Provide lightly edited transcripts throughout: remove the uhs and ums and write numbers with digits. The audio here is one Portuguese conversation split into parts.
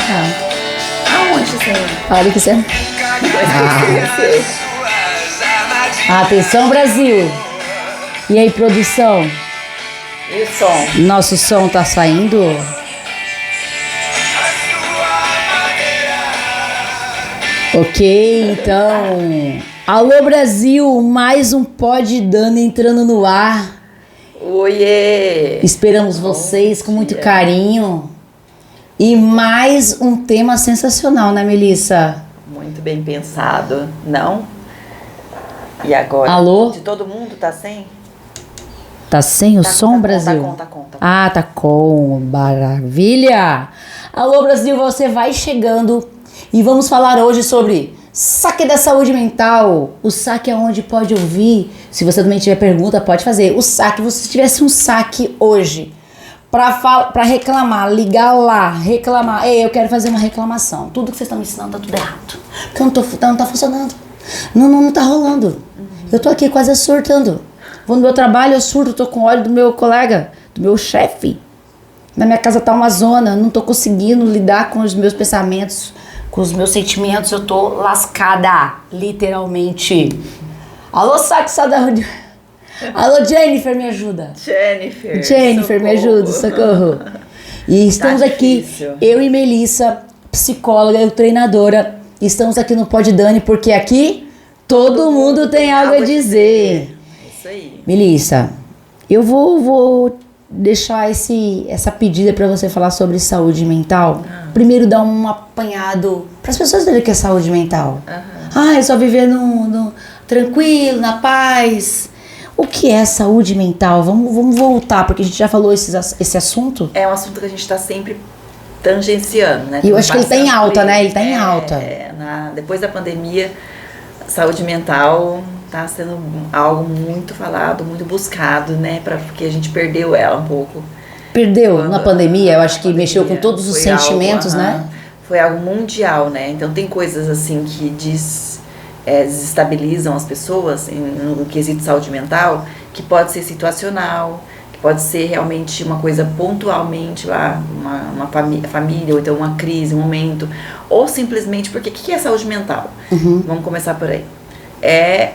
Aonde você? Olha que você... Atenção, Brasil! E aí, produção? E o som? Nosso som tá saindo? Ok, então... Alô, Brasil! Mais um Pod Dani entrando no ar. Oiê! Esperamos vocês com muito carinho. E mais um tema sensacional, né, Melissa? Muito bem pensado, não? E agora? Alô? De todo mundo tá sem? Tá sem o som, Brasil? Tá com. Ah, tá com. Maravilha! Alô, Brasil, você vai chegando e vamos falar hoje sobre saque da saúde mental. O saque é onde pode ouvir. Se você também tiver pergunta, pode fazer. O saque, se tivesse um saque hoje pra reclamar, ligar lá, reclamar. Ei, eu quero fazer uma reclamação. Tudo que vocês estão me ensinando tá tudo errado. Porque não tá funcionando. Não tá rolando. Eu tô aqui quase surtando. Vou no meu trabalho, eu surto, tô com ódio do meu colega, do meu chefe. Na minha casa tá uma zona, não tô conseguindo lidar com os meus pensamentos, com os meus sentimentos, eu tô lascada, literalmente. Alô, saque saúde. Alô, Jennifer, me ajuda. Jennifer, me ajuda, socorro. E estamos aqui, eu e Melissa, psicóloga e treinadora, estamos aqui no Pod Dani, porque aqui todo mundo tem algo a dizer. Isso aí. Melissa, eu vou deixar essa pedida para você falar sobre saúde mental. Primeiro dar um apanhado para as pessoas verem o que é saúde mental. É só viver tranquilo, na paz. O que é saúde mental? Vamos voltar, porque a gente já falou esse assunto. É um assunto que a gente está sempre tangenciando, né? E eu acho que ele tá em alta, né? Ele tá em alta. Depois da pandemia, saúde mental tá sendo algo muito falado, muito buscado, né? Porque a gente perdeu ela um pouco. Perdeu na pandemia, eu acho que mexeu com todos os sentimentos, né? Foi algo mundial, né? Então tem coisas assim que desestabilizam as pessoas no quesito saúde mental, que pode ser situacional, que pode ser realmente uma coisa pontualmente lá, uma família, ou então uma crise, um momento, ou simplesmente porque o que é saúde mental? Vamos começar por aí. É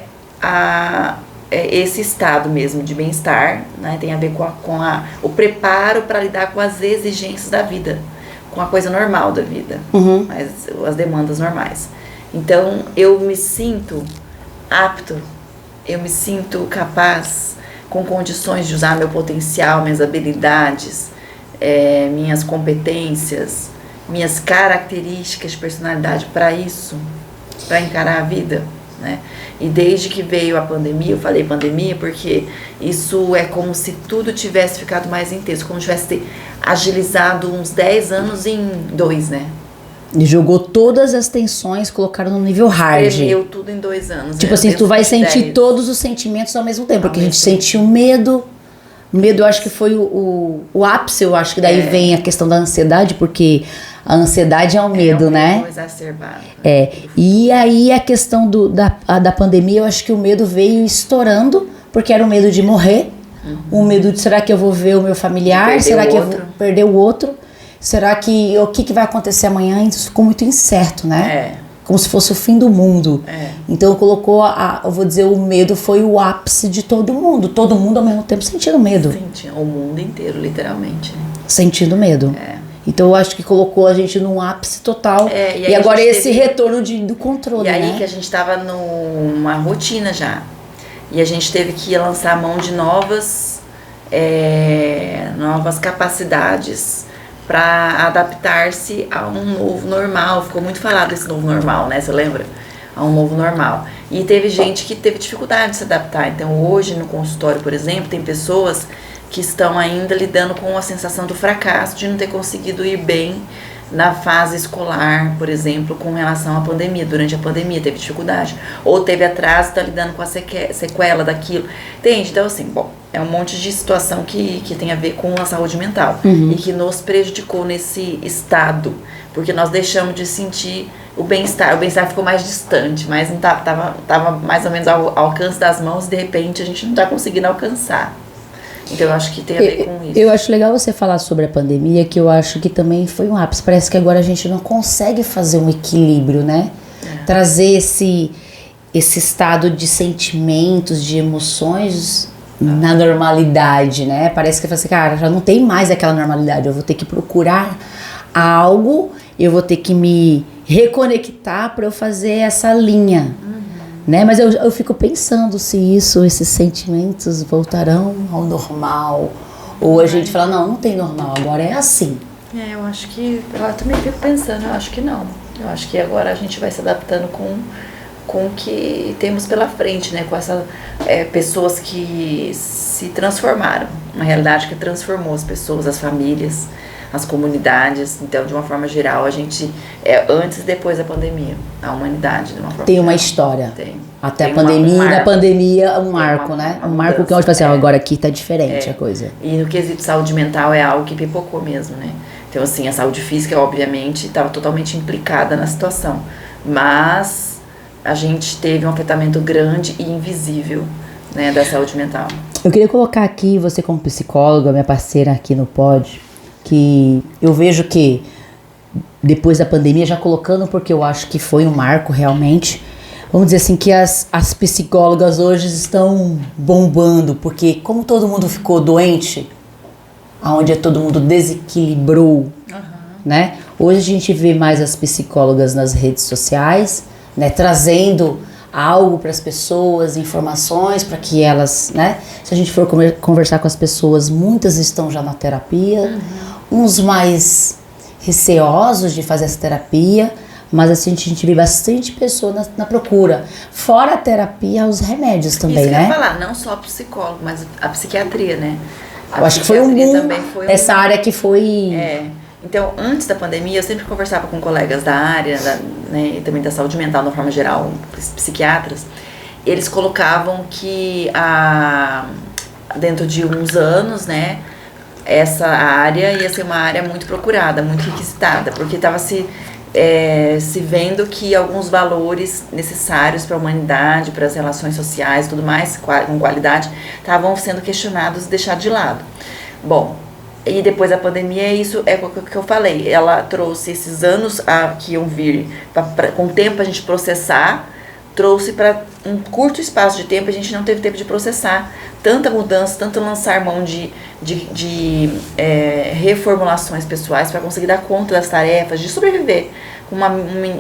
esse estado mesmo de bem-estar, né? Tem a ver com o preparo para lidar com as exigências da vida, com a coisa normal da vida, as demandas normais. Então, eu me sinto apto, eu me sinto capaz, com condições de usar meu potencial, minhas habilidades, minhas competências, minhas características de personalidade para isso, para encarar a vida, né? E desde que veio a pandemia, eu falei pandemia porque isso é como se tudo tivesse ficado mais intenso, como se tivesse agilizado uns 10 anos em 2, né? E jogou todas as tensões, colocaram no nível hard. Espremeu tudo em 2 anos. Tipo assim, tu vai sentir todos os sentimentos ao mesmo tempo. Porque a gente sentiu medo. Medo, eu acho que foi o ápice, eu acho que daí vem a questão da ansiedade, porque a ansiedade é o medo, né? Exacerbado. E aí a questão da pandemia, eu acho que o medo veio estourando, porque era o medo de morrer, o medo de será que eu vou ver o meu familiar, será que eu vou perder o outro, será que o que vai acontecer amanhã? Isso ficou muito incerto, né? Como se fosse o fim do mundo. Então colocou, eu vou dizer, o medo foi o ápice de todo mundo ao mesmo tempo sentindo medo. O mundo inteiro, literalmente. Sentindo medo. Então eu acho que colocou a gente num ápice total. E agora esse retorno do controle, E aí né? que a gente tava numa rotina já. E a gente teve que lançar a mão de novas capacidades para adaptar-se a um novo normal. Ficou muito falado esse novo normal, né? Você lembra? A um novo normal. E teve gente que teve dificuldade de se adaptar. Então hoje no consultório, por exemplo, tem pessoas que estão ainda lidando com a sensação do fracasso de não ter conseguido ir bem na fase escolar, por exemplo, com relação à pandemia. Durante a pandemia teve dificuldade, ou teve atraso, está lidando com a sequela daquilo. Entende? Então assim, é um monte de situação que tem a ver com a saúde mental e que nos prejudicou nesse estado, porque nós deixamos de sentir o bem-estar ficou mais distante, mas não tava mais ou menos ao alcance das mãos, e de repente a gente não está conseguindo alcançar. Então eu acho que tem a ver com isso. Eu acho legal você falar sobre a pandemia, que eu acho que também foi um ápice. Parece que agora a gente não consegue fazer um equilíbrio, né? Trazer esse estado de sentimentos, de emoções na normalidade, né? Parece que você, cara, já não tem mais aquela normalidade. Eu vou ter que procurar algo, eu vou ter que me reconectar para eu fazer essa linha, né? Mas eu fico pensando se esses sentimentos voltarão ao normal, ou a gente fala, não tem normal, agora é assim. Eu acho que, eu também fico pensando, eu acho que não. Eu acho que agora a gente vai se adaptando com o que temos pela frente, né? Com essas pessoas que se transformaram, uma realidade que transformou as pessoas, as famílias, as comunidades. Então, de uma forma geral, a gente antes e depois da pandemia, a humanidade, de uma forma tem geral. Uma história. Tem. Até Tem a pandemia, um e na pandemia um marco, né? uma Um marco que mudança, hoje vai ser, agora aqui tá diferente a coisa. E no quesito saúde mental é algo que pipocou mesmo, né? Então, assim, a saúde física, obviamente, estava totalmente implicada na situação. Mas a gente teve um afetamento grande e invisível, né, da saúde mental. Eu queria colocar aqui, você como psicóloga, minha parceira aqui no Pod, que eu vejo que depois da pandemia, já colocando porque eu acho que foi um marco realmente, vamos dizer assim, que as psicólogas hoje estão bombando, porque como todo mundo ficou doente, onde todo mundo desequilibrou, né? Hoje a gente vê mais as psicólogas nas redes sociais, né, trazendo algo para as pessoas, informações para que elas, né? Se a gente for conversar com as pessoas, muitas estão já na terapia, uns mais receosos de fazer essa terapia, mas assim, a gente vê bastante pessoa na procura. Fora a terapia, os remédios também, isso né? Que eu ia falar, não só psicólogo, mas a psiquiatria, né? Eu acho que foi um boom, essa área que foi... Então, antes da pandemia, eu sempre conversava com colegas da área, né, e também da saúde mental, de uma forma geral, psiquiatras. Eles colocavam que dentro de uns anos, né, essa área ia ser uma área muito procurada, muito requisitada, porque estava se vendo que alguns valores necessários para a humanidade, para as relações sociais e tudo mais, com qualidade, estavam sendo questionados e deixados de lado. Bom, e depois da pandemia, isso é o que eu falei, ela trouxe esses anos que iam vir, com o tempo a gente processar, trouxe para um curto espaço de tempo, a gente não teve tempo de processar tanta mudança, tanto lançar mão de reformulações pessoais para conseguir dar conta das tarefas, de sobreviver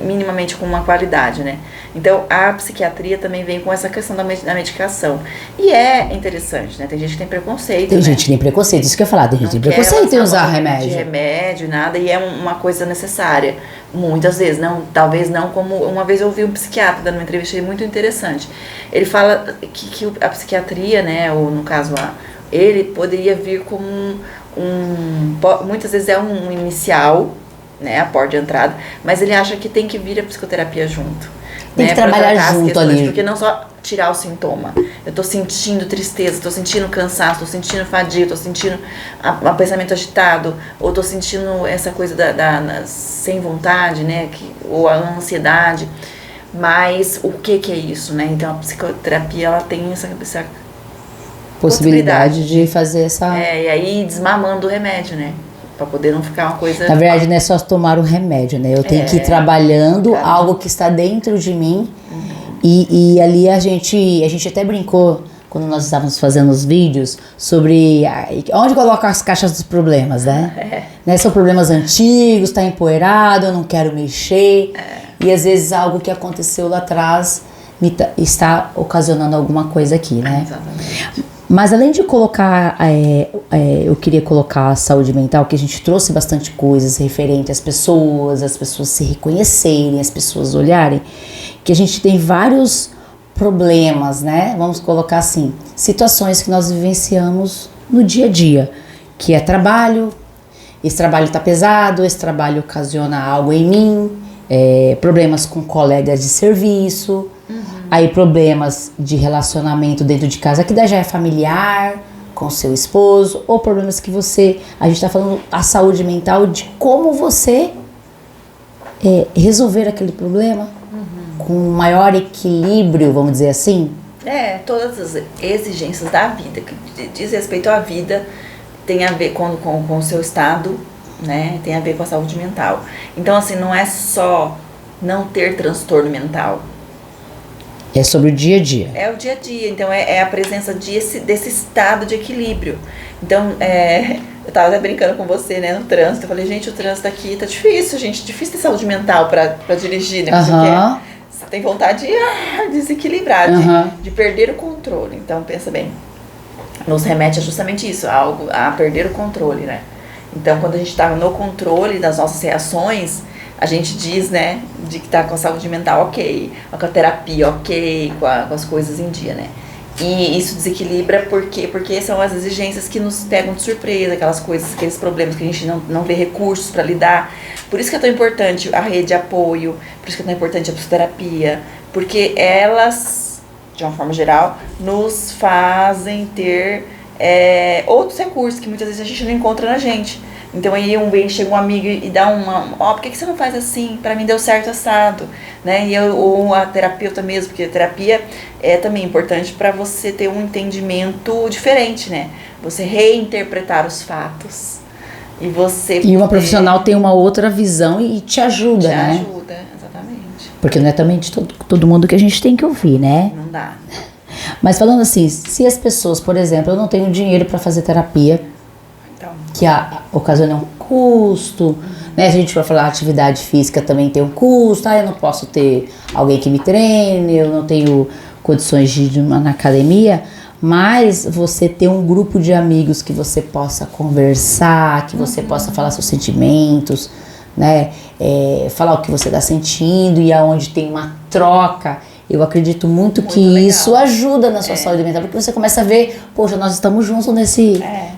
minimamente com uma qualidade, né? Então, a psiquiatria também vem com essa questão da medicação. E é interessante, né? Tem gente que tem preconceito, Tem gente que tem preconceito, isso que eu ia falar, tem gente que tem preconceito em usar remédio. De remédio, nada, e é uma coisa necessária. Muitas vezes, talvez não como... Uma vez eu ouvi um psiquiatra dando uma entrevista muito interessante. Ele fala que a psiquiatria, né, ou no caso ele poderia vir como muitas vezes é um inicial, né, a porta de entrada, mas ele acha que tem que vir a psicoterapia junto. Tem que trabalhar junto ali. Porque não só tirar o sintoma. Eu tô sentindo tristeza, tô sentindo cansaço, tô sentindo fadiga, tô sentindo o pensamento agitado, ou tô sentindo essa coisa sem vontade, né, ou a ansiedade. Mas o que é isso, né? Então a psicoterapia, ela tem essa possibilidade de fazer essa... e aí desmamando o remédio, né? Pra poder não ficar uma coisa... Na verdade, não é só tomar o remédio, né? Eu tenho que ir trabalhando algo que está dentro de mim. E ali a gente até brincou, quando nós estávamos fazendo os vídeos, sobre onde coloca as caixas dos problemas, né? Né? São problemas antigos, tá empoeirado, eu não quero mexer. E às vezes algo que aconteceu lá atrás está ocasionando alguma coisa aqui, né? Exatamente. Mas além de colocar, eu queria colocar a saúde mental, que a gente trouxe bastante coisas referente às pessoas se reconhecerem, as pessoas olharem, que a gente tem vários problemas, né? Vamos colocar assim, situações que nós vivenciamos no dia a dia, que é trabalho, esse trabalho tá pesado, esse trabalho ocasiona algo em mim, problemas com colegas de serviço, aí problemas de relacionamento dentro de casa, que daí já é familiar, com seu esposo, ou problemas que a gente tá falando a saúde mental, de como você resolver aquele problema com maior equilíbrio, vamos dizer assim. Todas as exigências da vida, que diz respeito à vida, tem a ver com o seu estado, né? Tem a ver com a saúde mental. Então, assim, não é só não ter transtorno mental. É sobre o dia a dia. É o dia a dia, então é a presença desse estado de equilíbrio. Então, eu tava até brincando com você, né, no trânsito. Eu falei, gente, o trânsito aqui tá difícil, gente. Difícil ter saúde mental pra dirigir, né? Você tem vontade de desequilibrar, de perder o controle. Então, pensa bem. Nos remete a justamente isso, a perder o controle, né? Então, quando a gente tá no controle das nossas reações, a gente diz, né, de que tá com a saúde mental ok, com a terapia ok, com as coisas em dia, né? E isso desequilibra porque são as exigências que nos pegam de surpresa, aquelas coisas, aqueles problemas que a gente não vê recursos para lidar. Por isso que é tão importante a rede de apoio, por isso que é tão importante a psicoterapia, porque elas, de uma forma geral, nos fazem ter outros recursos que muitas vezes a gente não encontra na gente. Então aí chega um amigo e dá por que você não faz assim? Pra mim deu certo assado, né? Ou a terapeuta mesmo, porque a terapia é também importante para você ter um entendimento diferente, né? Você reinterpretar os fatos. E uma profissional tem uma outra visão e te ajuda, né? Te ajuda, exatamente. Porque não é também de todo mundo que a gente tem que ouvir, né? Não dá. Mas falando assim, se as pessoas, por exemplo, eu não tenho dinheiro para fazer terapia, que ocasiona um custo, né? Se a gente for falar atividade física também tem um custo, eu não posso ter alguém que me treine, eu não tenho condições de ir na academia, mas você ter um grupo de amigos que você possa conversar, que você possa falar seus sentimentos, né? Falar o que você está sentindo e aonde tem uma troca. Eu acredito muito que legal. Isso ajuda na sua saúde mental, porque você começa a ver, poxa, nós estamos juntos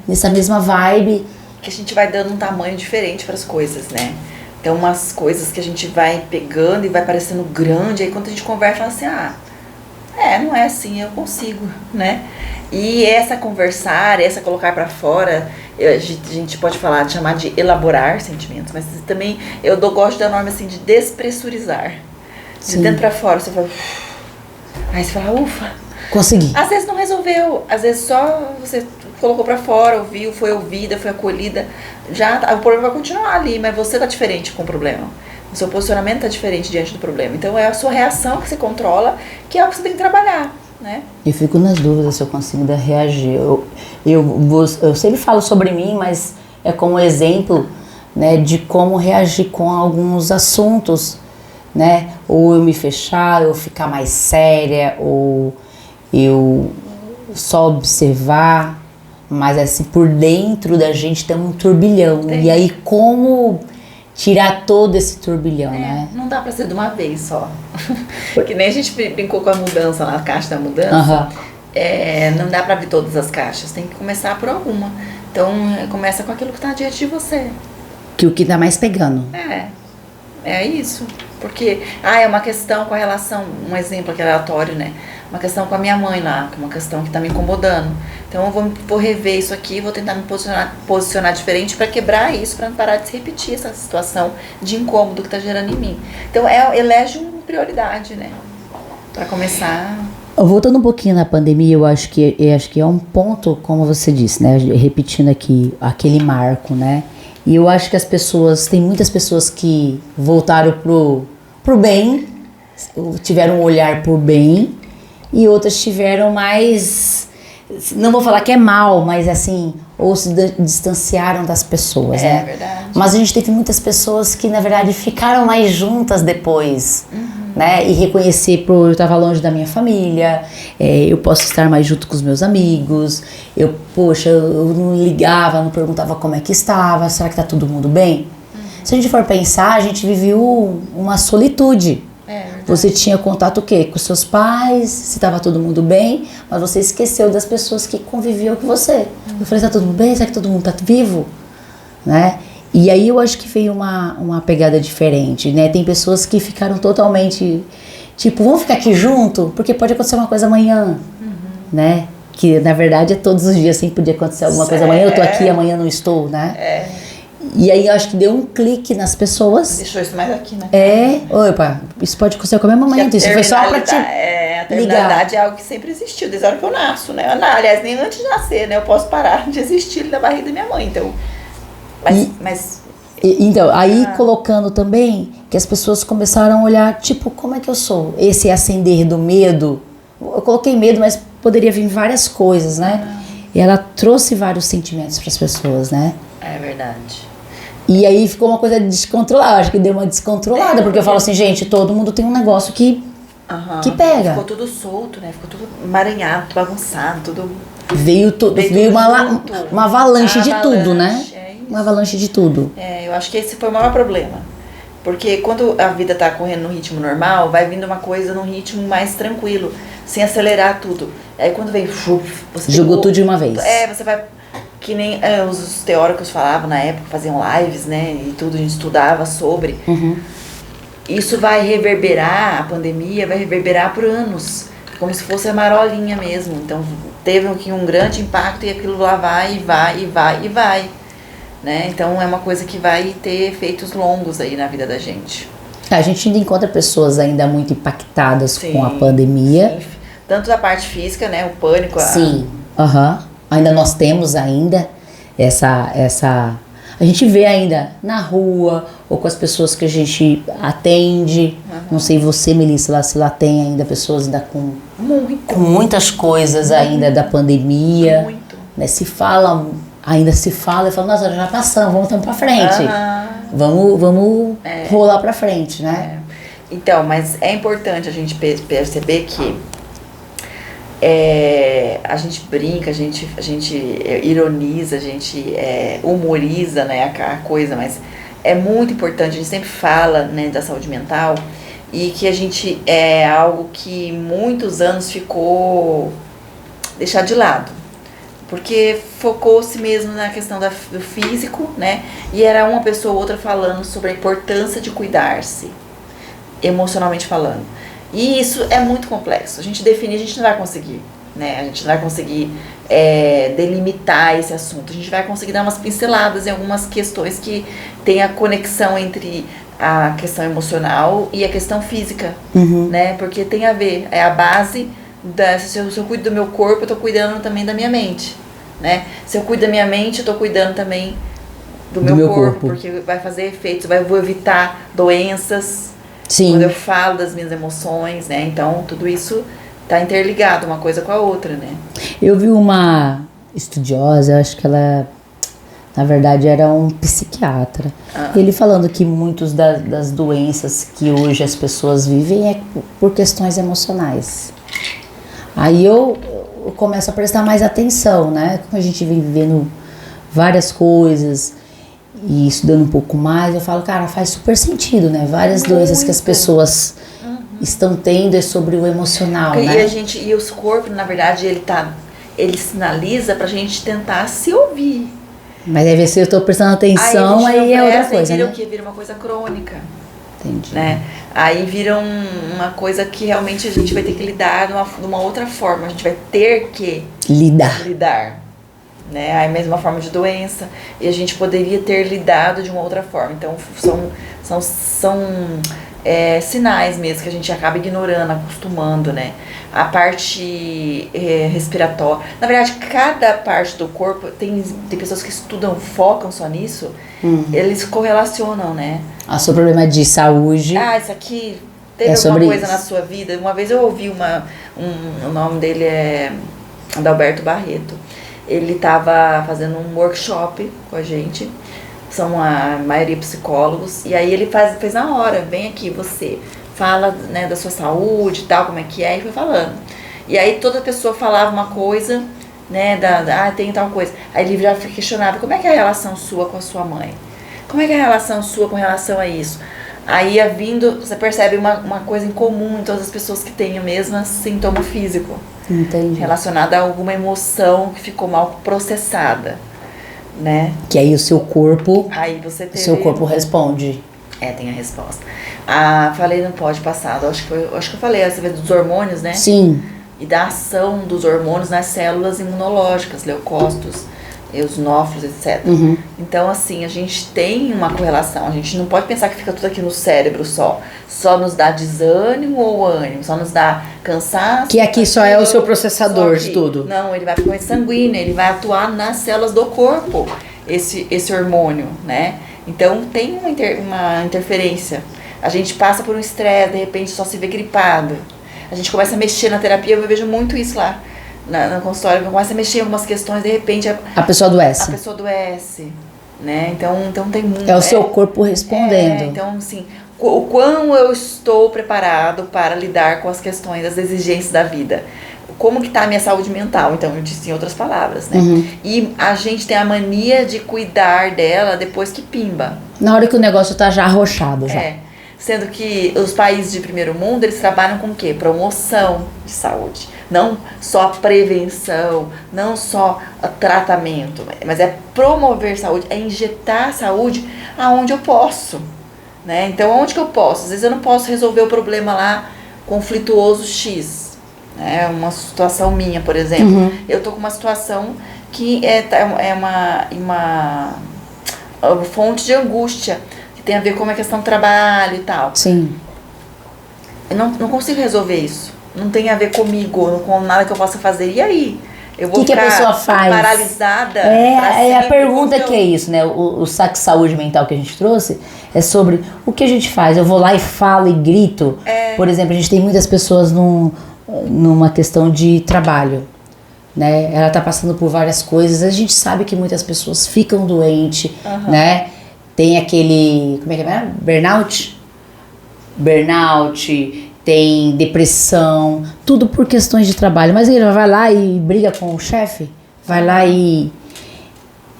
nessa mesma vibe. Que a gente vai dando um tamanho diferente para as coisas, né? Então, umas coisas que a gente vai pegando e vai parecendo grande, aí quando a gente conversa, fala assim, não é assim, eu consigo, né? E essa conversar, essa colocar para fora, a gente pode chamar de elaborar sentimentos, mas também gosto da norma assim de despressurizar. De dentro pra fora, você fala. Aí você fala, ufa. Consegui. Às vezes não resolveu, às vezes só você colocou pra fora, ouviu, foi ouvida, foi acolhida. O problema vai continuar ali, mas você tá diferente com o problema. O seu posicionamento tá diferente diante do problema. Então é a sua reação que você controla, que é o que você tem que trabalhar, né? Eu fico nas dúvidas se eu consigo reagir. Eu sempre falo sobre mim, mas é como exemplo, né, de como reagir com alguns assuntos, né? Ou eu me fechar, ou ficar mais séria, ou eu só observar, mas assim, por dentro da gente tem um turbilhão. E aí como tirar todo esse turbilhão, né? Não dá pra ser de uma vez só. Porque nem a gente brincou com a mudança lá, a caixa da mudança. Não dá pra vir todas as caixas, tem que começar por alguma. Então começa com aquilo que tá diante de você. Que o que tá mais pegando. É isso. Porque, é uma questão com a relação, um exemplo aqui aleatório, né? Uma questão com a minha mãe lá, que é uma questão que tá me incomodando. Então eu vou rever isso aqui, vou tentar me posicionar diferente para quebrar isso, para não parar de se repetir essa situação de incômodo que tá gerando em mim. Então elege uma prioridade, né? Para começar. Voltando um pouquinho na pandemia, eu acho que é um ponto, como você disse, né? Repetindo aqui, aquele marco, né? E eu acho que tem muitas pessoas que voltaram pro bem, tiveram um olhar pro bem, e outras tiveram mais, não vou falar que é mal, mas assim, ou se distanciaram das pessoas, né? É verdade. Mas a gente teve muitas pessoas que, na verdade, ficaram mais juntas depois, né? E reconhecer, eu estava longe da minha família, eu posso estar mais junto com os meus amigos, eu não ligava, não perguntava como é que estava, será que tá todo mundo bem? Se a gente for pensar, a gente viveu uma solitude. Você tinha contato o quê? Com seus pais, se estava todo mundo bem, mas você esqueceu das pessoas que conviviam com você. Eu falei, tá todo mundo bem? Será que todo mundo tá vivo? Né? E aí eu acho que veio uma pegada diferente, né? Tem pessoas que ficaram totalmente, tipo, vamos ficar aqui junto? Porque pode acontecer uma coisa amanhã, né? Que na verdade é todos os dias, assim, podia acontecer alguma coisa amanhã, eu tô aqui, amanhã não estou, né? E aí eu acho que deu um clique nas pessoas. Deixou isso mais aqui, né? Opa, isso pode acontecer a qualquer momento. Isso foi só pra te a terminalidade é algo que sempre existiu, desde a hora que eu nasço, né? Aliás, nem antes de nascer, né? Eu posso parar de existir da barriga da minha mãe, então... Então, aí colocando também que as pessoas começaram a olhar, tipo, como é que eu sou? Esse acender do medo. Eu coloquei medo, mas poderia vir várias coisas, né? E ela trouxe vários sentimentos para as pessoas, né? É verdade. E aí ficou uma coisa descontrolada. Acho que deu uma descontrolada, porque eu falo assim, gente, todo mundo tem um negócio que pega. Ficou tudo solto, né? Ficou tudo emaranhado, tudo bagunçado, tudo... Veio uma avalanche de tudo, né? Uma avalanche de tudo. Eu acho que esse foi o maior problema. Porque quando a vida tá correndo no ritmo normal, vai vindo uma coisa num ritmo mais tranquilo, sem acelerar tudo. Aí quando vem... Você jogou tudo de uma vez. Você vai... Que nem os teóricos falavam na época, faziam lives, né? E tudo, a gente estudava sobre. Isso vai reverberar, a pandemia vai reverberar por anos. Como se fosse a marolinha mesmo. Então, teve aqui um grande impacto e aquilo lá vai, e vai, e vai, e vai. Né? Então, é uma coisa que vai ter efeitos longos aí na vida da gente. A gente ainda encontra pessoas ainda muito impactadas com a pandemia. Sim. Tanto da parte física, né? O pânico. Sim, ainda nós temos ainda essa... A gente vê ainda na rua ou com as pessoas que a gente atende. Não sei você, Melissa, se lá tem ainda pessoas ainda com muitas coisas ainda da pandemia. Muito. Né? Ainda se fala e fala, nossa, já passamos, vamos pra frente. Vamos rolar pra frente, né? Então, mas é importante a gente perceber que a gente brinca, a gente ironiza, a gente humoriza, né, a coisa, mas é muito importante, a gente sempre fala, né, da saúde mental e que a gente algo que muitos anos ficou deixado de lado. Porque focou-se mesmo na questão do físico, né? E era uma pessoa ou outra falando sobre a importância de cuidar-se, emocionalmente falando. E isso é muito complexo. A gente definir, a gente não vai conseguir, né? A gente não vai conseguir delimitar esse assunto. A gente vai conseguir dar umas pinceladas em algumas questões que tem a conexão entre a questão emocional e a questão física, né? Porque tem a ver, é a base... Se eu cuido do meu corpo, eu tô cuidando também da minha mente, né? Se eu cuido da minha mente, eu tô cuidando também do meu corpo, porque vai fazer efeitos, vou evitar doenças. Sim. Quando eu falo das minhas emoções, né? Então, tudo isso tá interligado uma coisa com a outra, né? Eu vi uma estudiosa, acho que ela, na verdade, era um psiquiatra. Ele falando que muitas das doenças que hoje as pessoas vivem é por questões emocionais. Aí eu começo a prestar mais atenção, né? Como a gente vem vivendo várias coisas e estudando um pouco mais, eu falo, cara, faz super sentido, né? Várias doenças que as pessoas estão tendo é sobre o emocional, né? E os corpos, na verdade, ele sinaliza pra gente tentar se ouvir. Mas aí se eu tô prestando atenção, aí é outra coisa, vira né? o quê? Vira uma coisa crônica. Entendi. Né? Aí vira uma coisa que realmente a gente vai ter que lidar de uma outra forma. A gente vai ter que lidar. Né? Aí mesmo uma forma de doença. E a gente poderia ter lidado de uma outra forma. Então são sinais mesmo que a gente acaba ignorando, acostumando, né? A parte respiratória. Na verdade, cada parte do corpo, tem pessoas que estudam, focam só nisso, eles correlacionam, né? Seu problema de saúde. Isso aqui teve alguma coisa na sua vida. Uma vez eu ouvi o nome dele é Adalberto Barreto. Ele estava fazendo um workshop com a gente. São a maioria psicólogos. E aí ele fez na hora, vem aqui você, fala, né, da sua saúde e tal, como é que é, e foi falando. E aí toda pessoa falava uma coisa, né, tem tal coisa. Aí ele já questionava, como é que é a relação sua com a sua mãe? Como é que é a relação sua com relação a isso? Aí você percebe uma coisa em comum em todas as pessoas que têm o mesmo sintoma físico. Entendi. Relacionada a alguma emoção que ficou mal processada, né? Que aí o seu corpo... Aí você teve... Seu corpo responde. Tem a resposta. Falei no pod passado, acho que eu falei, você vê dos hormônios, né? Sim. E da ação dos hormônios nas células imunológicas, leucócitos, eosinófilos, etc. Então, assim, a gente tem uma correlação. A gente não pode pensar que fica tudo aqui no cérebro só. Só nos dá desânimo ou ânimo, só nos dá cansaço. Que aqui só é o seu processador de tudo. Não, ele vai para a corrente sanguínea, ele vai atuar nas células do corpo, esse hormônio, né? Então, tem uma interferência. A gente passa por um estresse, de repente só se vê gripado. A gente começa a mexer na terapia, eu vejo muito isso lá na consultório, começa a mexer em algumas questões, de repente a pessoa adoece. A pessoa adoece, né? Então tem muito... É o seu corpo respondendo. Então, assim, o quão eu estou preparado para lidar com as questões, as exigências da vida. Como que tá a minha saúde mental? Então, eu disse em outras palavras, né? E a gente tem a mania de cuidar dela depois que pimba. Na hora que o negócio tá já arrochado, já. Sendo que os países de primeiro mundo, eles trabalham com o quê? Promoção de saúde. Não só prevenção, não só tratamento, mas é promover saúde, é injetar saúde aonde eu posso, né? Então, onde que eu posso? Às vezes eu não posso resolver o problema lá conflituoso X, né? Uma situação minha, por exemplo. Eu tô com uma situação que é uma fonte de angústia, que tem a ver com uma questão do trabalho e tal. Sim. Eu não consigo resolver isso. Não tem a ver comigo, com nada que eu possa fazer. E aí? Eu vou que a pessoa faz? Paralisada? É a pergunta que é isso, né? O saque saúde mental que a gente trouxe é sobre o que a gente faz. Eu vou lá e falo e grito. Por exemplo, a gente tem muitas pessoas numa questão de trabalho, né? Ela tá passando por várias coisas. A gente sabe que muitas pessoas ficam doentes, né? Tem aquele... Como é que é? Burnout, tem depressão, tudo por questões de trabalho. Mas ele vai lá e briga com o chefe, vai lá e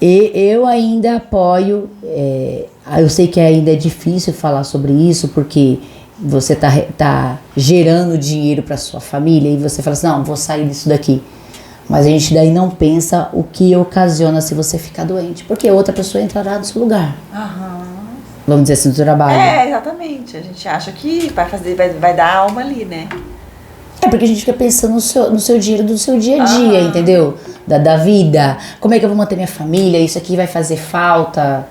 eu ainda apoio. Eu sei que ainda é difícil falar sobre isso, porque você tá gerando dinheiro para sua família e você fala assim, não, vou sair disso daqui. Mas a gente daí não pensa o que ocasiona se você ficar doente, porque outra pessoa entrará no seu lugar. Vamos dizer assim, do trabalho. Exatamente. A gente acha que vai dar alma ali, né? Porque a gente fica pensando no seu dinheiro do seu dia a dia, entendeu? Da vida. Como é que eu vou manter minha família? Isso aqui vai fazer falta.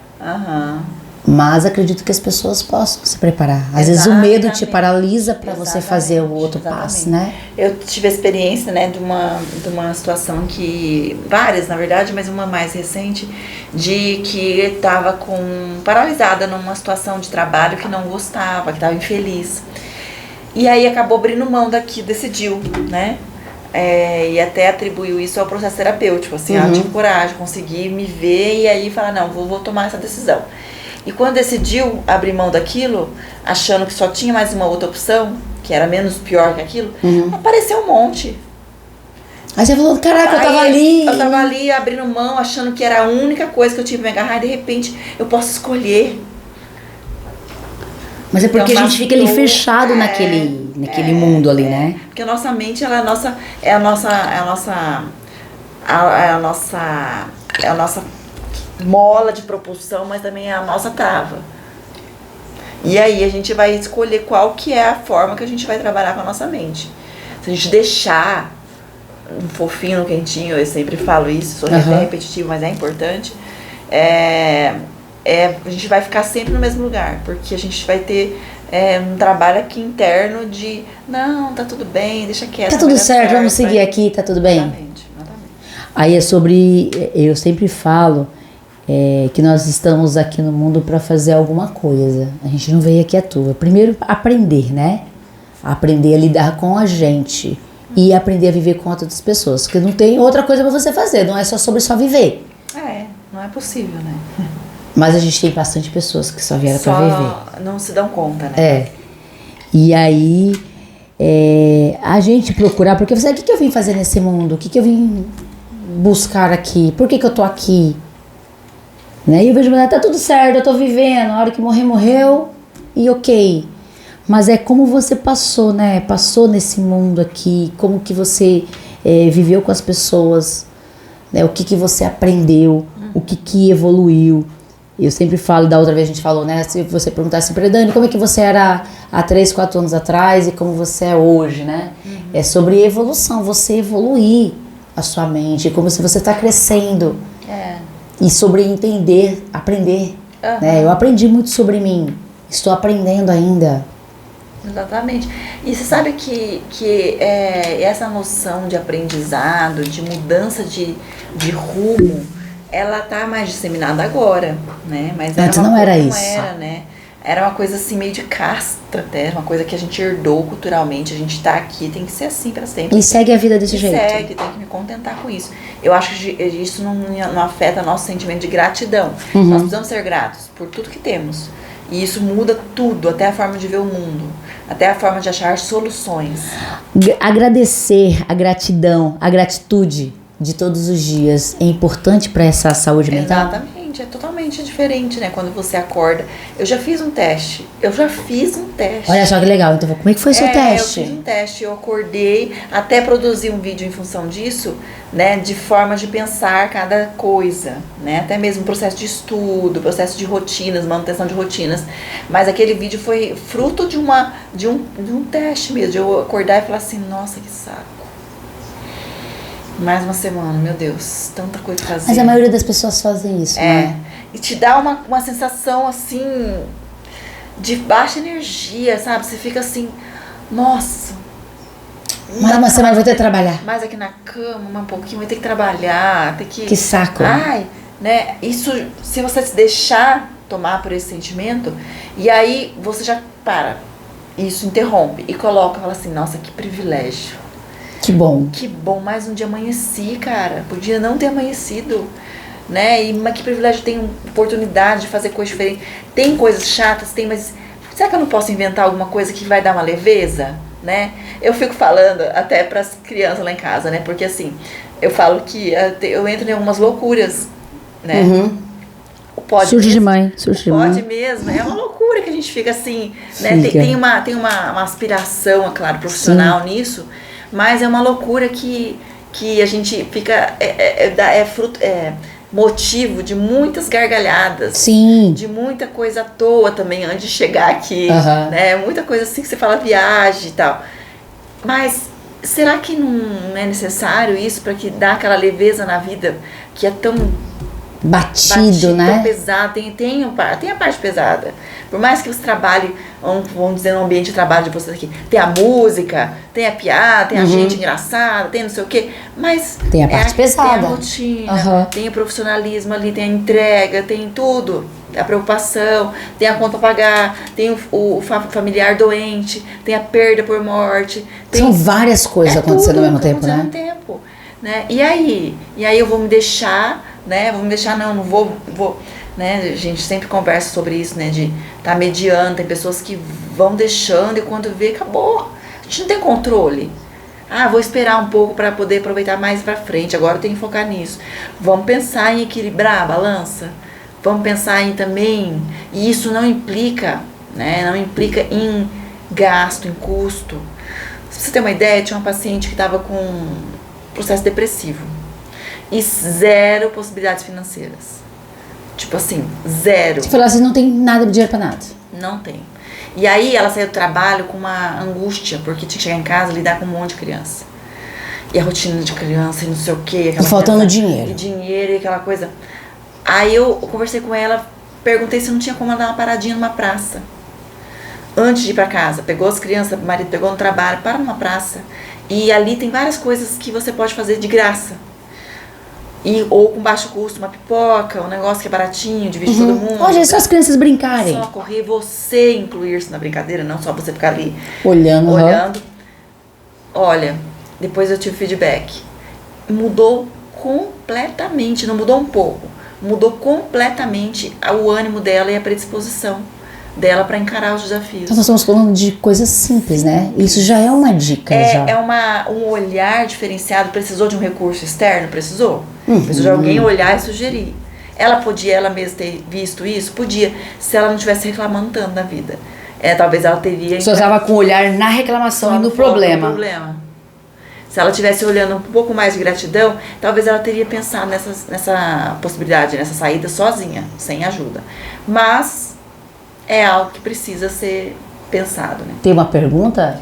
Mas acredito que as pessoas possam se preparar. Às vezes o medo te paralisa para você fazer o outro passo, né? Eu tive a experiência, né, de uma situação que... Várias, na verdade, mas uma mais recente, de que estava paralisada numa situação de trabalho que não gostava, que estava infeliz. E aí acabou abrindo mão decidiu, né? E até atribuiu isso ao processo terapêutico, assim, ela tive coragem, consegui me ver e aí falar, não, vou tomar essa decisão. E quando decidiu abrir mão daquilo, achando que só tinha mais uma outra opção, que era menos pior que aquilo, apareceu um monte. Aí você falou, caraca, eu tava ali. Eu tava ali abrindo mão, achando que era a única coisa que eu tinha que me agarrar, e de repente eu posso escolher. Mas é porque a gente fica ali fechado naquele mundo ali, né? Porque a nossa mente, ela é a nossa mola de propulsão, mas também é a nossa trava. E aí a gente vai escolher qual que é a forma que a gente vai trabalhar com a nossa mente. Se a gente deixar um fofinho no quentinho, eu sempre falo isso, sou repetitivo, mas é importante, a gente vai ficar sempre no mesmo lugar, porque a gente vai ter um trabalho aqui interno de não, tá tudo bem, deixa quieto. Tá tudo certo, vamos seguir aqui, tá tudo bem. Exatamente. Aí é sobre, eu sempre falo que nós estamos aqui no mundo para fazer alguma coisa. A gente não veio aqui à toa. Primeiro, aprender, né? Aprender a lidar com a gente e aprender a viver com outras pessoas. Porque não tem outra coisa para você fazer, não é sobre só viver. Não é possível, né? Mas a gente tem bastante pessoas que só vieram para viver. Não se dão conta, né? E aí, a gente procurar, porque você, o que eu vim fazer nesse mundo? O que eu vim buscar aqui? Por que eu tô aqui? Né? E eu vejo, tá tudo certo, eu tô vivendo, a hora que morrer, morreu, e ok. Mas é como você passou, né? Passou nesse mundo aqui, como que você viveu com as pessoas, né? O que você aprendeu, o que evoluiu. Eu sempre falo, da outra vez a gente falou, né? Se você perguntasse pra Dani, como é que você era há 3, 4 anos atrás e como você é hoje, né? É sobre evolução, você evoluir a sua mente, como se você tá crescendo. E sobre entender, aprender. Né? Eu aprendi muito sobre mim. Estou aprendendo ainda. Exatamente. E você sabe que essa noção de aprendizado, de mudança de rumo, ela tá mais disseminada agora, né? Mas Antes não era não isso. era, né? Era uma coisa assim meio de casta, até uma coisa que a gente herdou culturalmente. A gente tá aqui, tem que ser assim pra sempre. E segue a vida desse jeito. Segue, tem que me contentar com isso. Eu acho que isso não afeta nosso sentimento de gratidão. Nós precisamos ser gratos por tudo que temos. E isso muda tudo, até a forma de ver o mundo, até a forma de achar soluções. Agradecer, a gratidão, a gratitude de todos os dias é importante para essa saúde mental? Exatamente, é totalmente diferente, né? Quando você acorda. Eu já fiz um teste. Olha só que legal. Então, como é que foi o seu teste? Eu fiz um teste, eu acordei, até produzi um vídeo em função disso, né? De formas de pensar cada coisa, né? Até mesmo processo de estudo, processo de rotinas, manutenção de rotinas. Mas aquele vídeo foi fruto de um teste mesmo, de eu acordar e falar assim, nossa, que saco. Mais uma semana, meu Deus, tanta coisa pra fazer. Mas a maioria das pessoas fazem isso, né? E te dá uma sensação, assim, de baixa energia, sabe? Você fica assim, nossa. Mais uma semana eu vou ter que trabalhar. Mais aqui na cama, mais um pouquinho, vai ter que trabalhar, ter que... Que saco. Ai, né? Isso, se você se deixar tomar por esse sentimento, e aí você já para, isso interrompe, e coloca, fala assim, nossa, que privilégio. Que bom. Que bom, mais um dia amanheci, cara. Podia não ter amanhecido, né? Mas que privilégio, tem oportunidade de fazer coisas diferentes. Tem coisas chatas, mas será que eu não posso inventar alguma coisa que vai dar uma leveza, né? Eu fico falando até para as crianças lá em casa, né? Porque assim, eu falo que eu entro em algumas loucuras, né? Surge de mãe. Pode mesmo, é uma loucura que a gente fica assim, né? Tem uma aspiração, é claro, profissional nisso. Mas é uma loucura que a gente fica, motivo de muitas gargalhadas. Sim. De muita coisa à toa também, antes de chegar aqui, né? Muita coisa assim que você fala viagem e tal. Mas será que não é necessário isso para que dá aquela leveza na vida que é tão batido, né? Tão pesado, tem a parte pesada. Por mais que você trabalhe, vamos dizer, no ambiente de trabalho de vocês aqui, tem a música, tem a piada, tem a gente engraçada, tem não sei o quê, mas tem a parte pesada. Tem a rotina, tem o profissionalismo ali, tem a entrega, tem tudo, a preocupação, tem a conta a pagar, tem o familiar doente, tem a perda por morte. São várias coisas acontecendo ao mesmo tempo, né? E aí eu vou me deixar, né? Não vou, né? A gente sempre conversa sobre isso, né? De estar mediando, tem pessoas que vão deixando e quando vê, acabou. A gente não tem controle. Vou esperar um pouco para poder aproveitar mais para frente, agora eu tenho que focar nisso. Vamos pensar em equilibrar a balança, vamos pensar em também, e isso não implica, né? Não implica em gasto, em custo. Se você tem uma ideia, tinha uma paciente que estava com processo depressivo e 0 possibilidades financeiras. Tipo assim, 0. Você falou assim, não tem nada de dinheiro pra nada. Não tem. E aí ela saiu do trabalho com uma angústia, porque tinha que chegar em casa e lidar com um monte de criança. E a rotina de criança e não sei o quê. E faltando dinheiro. E dinheiro e aquela coisa. Aí eu conversei com ela, perguntei se não tinha como ela dar uma paradinha numa praça. Antes de ir pra casa. Pegou as crianças, o marido pegou no trabalho, para numa praça. E ali tem várias coisas que você pode fazer de graça. Ou com baixo custo, uma pipoca, um negócio que é baratinho, divide todo mundo. Hoje é só as crianças brincarem. Só correr, você incluir-se na brincadeira, não só você ficar ali olhando. Olha, depois eu tive feedback. Mudou completamente, não mudou um pouco. Mudou completamente o ânimo dela e a predisposição dela para encarar os desafios. Então nós estamos falando de coisas simples, né? Isso já é uma dica. Um olhar diferenciado. Precisou de um recurso externo? Precisou. Precisou de alguém olhar e sugerir. Ela podia ela mesma ter visto isso? Podia. Se ela não estivesse reclamando tanto da vida. Talvez ela teria... Só estava com o olhar na reclamação e no problema. Se ela estivesse olhando um pouco mais de gratidão, talvez ela teria pensado nessa possibilidade, nessa saída sozinha, sem ajuda. Mas é algo que precisa ser pensado, né? Tem uma pergunta?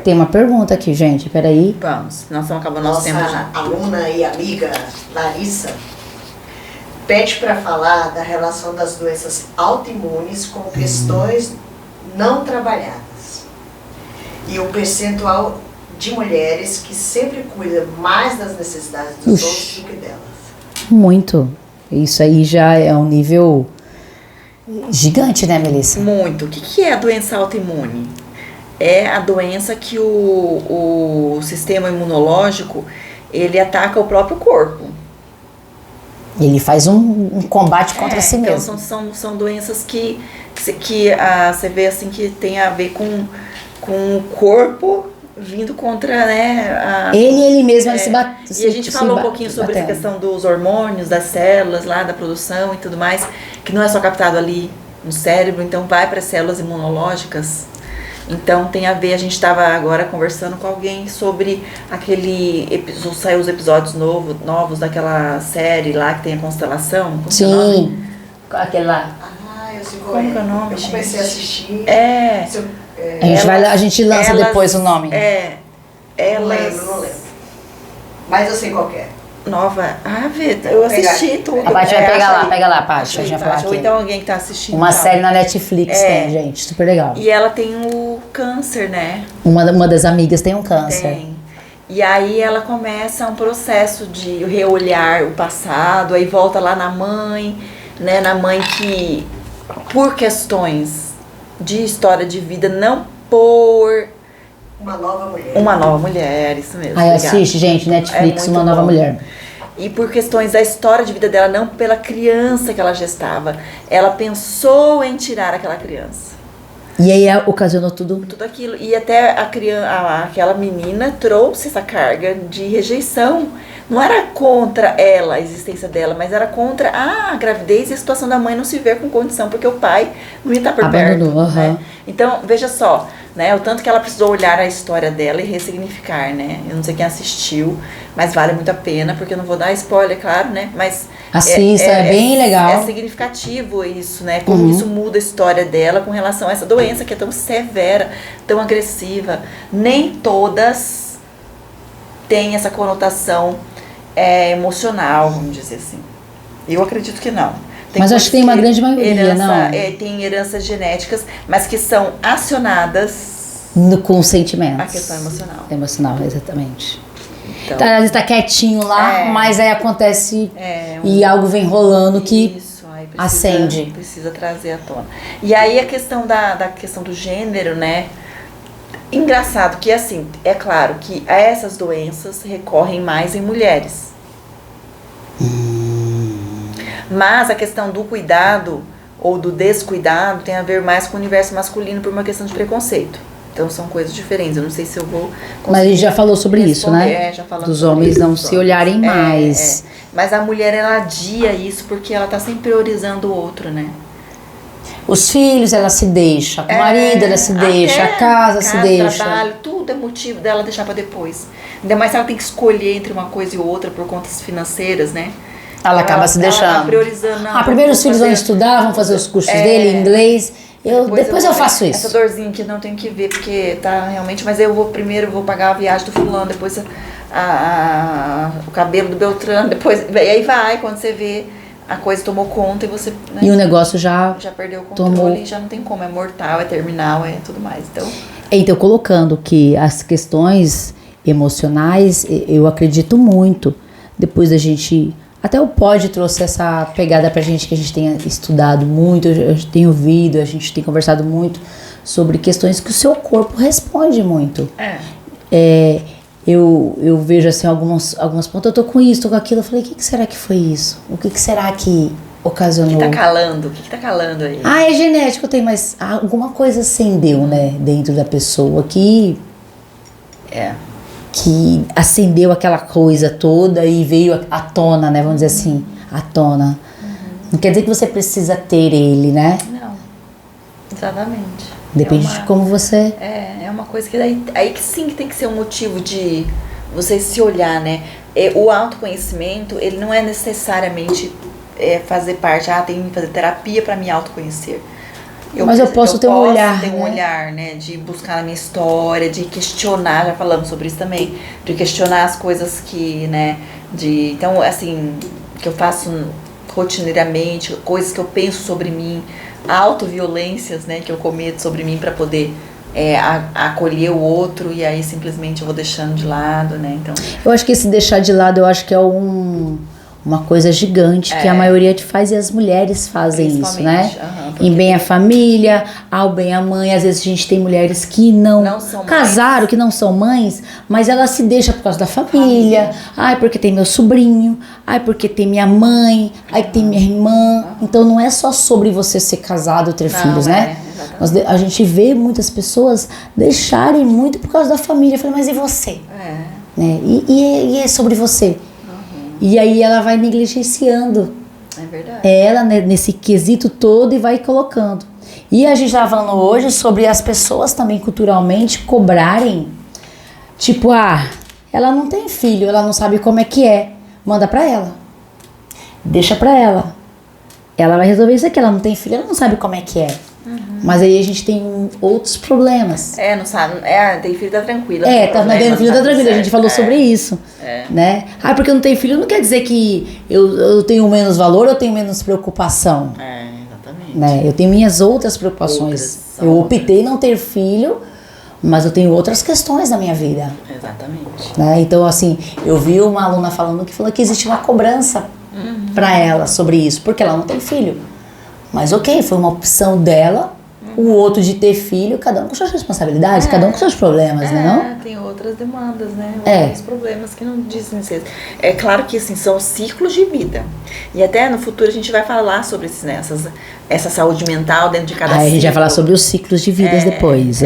Tem uma pergunta aqui, gente. Peraí. Vamos, nós estamos acabando nosso tempo já. Nossa aluna e amiga Larissa pede para falar da relação das doenças autoimunes com questões não trabalhadas. E o percentual de mulheres que sempre cuidam mais das necessidades dos outros do que delas. Muito. Isso aí já é um nível gigante, né, Melissa? Muito. O que é a doença autoimune? É a doença que o sistema imunológico, ele ataca o próprio corpo. Ele faz um combate contra si então mesmo. são doenças que você vê assim que tem a ver com o corpo vindo contra, né? Ele mesmo, ele se bate. E a gente falou um pouquinho sobre essa questão dos hormônios, das células lá, da produção e tudo mais, que não é só captado ali no cérebro, então vai para as células imunológicas. Então tem a ver, a gente estava agora conversando com alguém sobre saiu os episódios novos daquela série lá que tem a constelação. Sim, aquele lá. Eu sei Como que é o nome, Eu comecei a assistir. A gente lança depois o nome. Não lembro. Mas eu sei qual que é. Nova. Vitor, eu assisti tudo. A Paty vai pega lá, Paty. A gente vai falar aqui. Ou então alguém que tá assistindo. Uma série na Netflix tem, gente. Super legal. E ela tem o câncer, né? Uma das amigas tem um câncer. Tem. E aí ela começa um processo de reolhar o passado, aí volta lá na mãe, né? Na mãe que, por questões de história de vida, não por... Uma nova mulher, isso mesmo. Aí assiste, gente, Netflix, Uma Nova Mulher. E por questões da história de vida dela, não pela criança que ela gestava. Ela pensou em tirar aquela criança. E aí ocasionou tudo aquilo. E até aquela menina trouxe essa carga de rejeição. Não era contra ela, a existência dela, mas era contra a gravidez e a situação da mãe não se ver com condição, porque o pai não ia estar por perto. Né? Então, veja só, né, o tanto que ela precisou olhar a história dela e ressignificar, né? Eu não sei quem assistiu, mas vale muito a pena, porque eu não vou dar spoiler, claro, né? Mas assista, é bem legal. É significativo isso, né? Como isso muda a história dela com relação a essa doença que é tão severa, tão agressiva. Nem todas têm essa conotação emocional, vamos dizer assim. Eu acredito que não. Mas acho que tem uma grande maioria, não? Tem heranças genéticas, mas que são acionadas com sentimentos. A questão emocional. Emocional, exatamente. Então, às vezes tá quietinho lá, mas aí acontece e algo vem rolando que acende. Precisa trazer à tona. E aí a questão da questão do gênero, né? Engraçado que, assim, é claro que essas doenças recorrem mais em mulheres. Mas a questão do cuidado ou do descuidado tem a ver mais com o universo masculino por uma questão de preconceito. Então são coisas diferentes. Eu não sei se eu vou conseguir. Mas a gente já falou sobre isso, né? Já falamos dos homens não se olharem mais. Mas a mulher, ela adia isso porque ela tá sempre priorizando o outro, né? Os filhos, ela se deixa. O marido, ela se deixa. A casa se deixa. Trabalho, tudo é motivo dela deixar pra depois. Ainda mais se ela tem que escolher entre uma coisa e outra por contas financeiras, né? Ela acaba se deixando. Ela tá priorizando. Não, primeiro os filhos vão estudar, vão fazer os cursos dele, inglês. Depois eu faço isso. Essa dorzinha que não tenho que ver, porque tá realmente... Mas eu vou pagar a viagem do fulano, depois o cabelo do Beltrano, depois... E aí vai, quando você vê, a coisa tomou conta e você... Né, e o negócio já perdeu o controle, já não tem como, é mortal, é terminal, é tudo mais, Então, colocando que as questões emocionais, eu acredito muito, depois da gente... Até o Pod trouxe essa pegada pra gente, que a gente tenha estudado muito, eu tenho ouvido, a gente tem conversado muito sobre questões que o seu corpo responde muito. Eu vejo assim algumas pontas, eu tô com isso, tô com aquilo, eu falei, o que será que foi isso? O que será que ocasionou? O que tá calando aí? É genético, tem, mas alguma coisa acendeu, né, dentro da pessoa que acendeu aquela coisa toda e veio à tona, né? Vamos dizer assim, à tona. Não quer dizer que você precisa ter ele, né? Não, exatamente. Depende de como você... É uma coisa que aí que sim que tem que ser um motivo de você se olhar, né? O autoconhecimento, ele não é necessariamente fazer parte, tem que fazer terapia para me autoconhecer. Mas eu posso ter um olhar, ter um olhar, né? De buscar a minha história, de questionar, já falamos sobre isso também, de questionar as coisas que, né? Então, assim, que eu faço rotineiramente, coisas que eu penso sobre mim, autoviolências, né, que eu cometo sobre mim para poder acolher o outro, e aí simplesmente eu vou deixando de lado, né? Então, eu acho que esse deixar de lado, eu acho que é uma coisa gigante que a maioria faz, e as mulheres fazem isso, né? Em bem a família, ao bem a mãe. Às vezes a gente tem mulheres que não são casaram, que não são mães, mas ela se deixa por causa da família. Ai, porque tem meu sobrinho. Ai, porque tem minha mãe. Ai, tem minha irmã. Então não é só sobre você ser casado, ter filhos, né? A gente vê muitas pessoas deixarem muito por causa da família. Eu falei, mas e você? Né? E é sobre você? E aí ela vai negligenciando ela, né, nesse quesito todo, e vai colocando. E a gente estava falando hoje sobre as pessoas também culturalmente cobrarem, tipo, ela não tem filho, ela não sabe como é que é, manda pra ela, deixa pra ela, ela vai resolver isso aqui, ela não tem filho, ela não sabe como é que é. Mas aí a gente tem outros problemas. Não sabe. Tem filho, tá tranquila. Tá tendo filho, tá tranquila. A gente falou sobre isso. Né? Porque eu não tenho filho não quer dizer que eu tenho menos valor, eu tenho menos preocupação. Exatamente. Né? Eu tenho minhas outras preocupações. Eu optei não ter filho, mas eu tenho outras questões na minha vida. Exatamente. Né? Então, assim, eu vi uma aluna falou que existe uma cobrança pra ela sobre isso, porque ela não tem filho. Mas ok, foi uma opção dela, o outro de ter filho, cada um com suas responsabilidades, cada um com seus problemas, né, não? Tem outras demandas, né? Outros problemas que não dizem ser. É claro que, assim, são ciclos de vida. E até no futuro a gente vai falar sobre esses, né, essa saúde mental dentro de cada ciclo. A gente vai falar sobre os ciclos de vidas depois.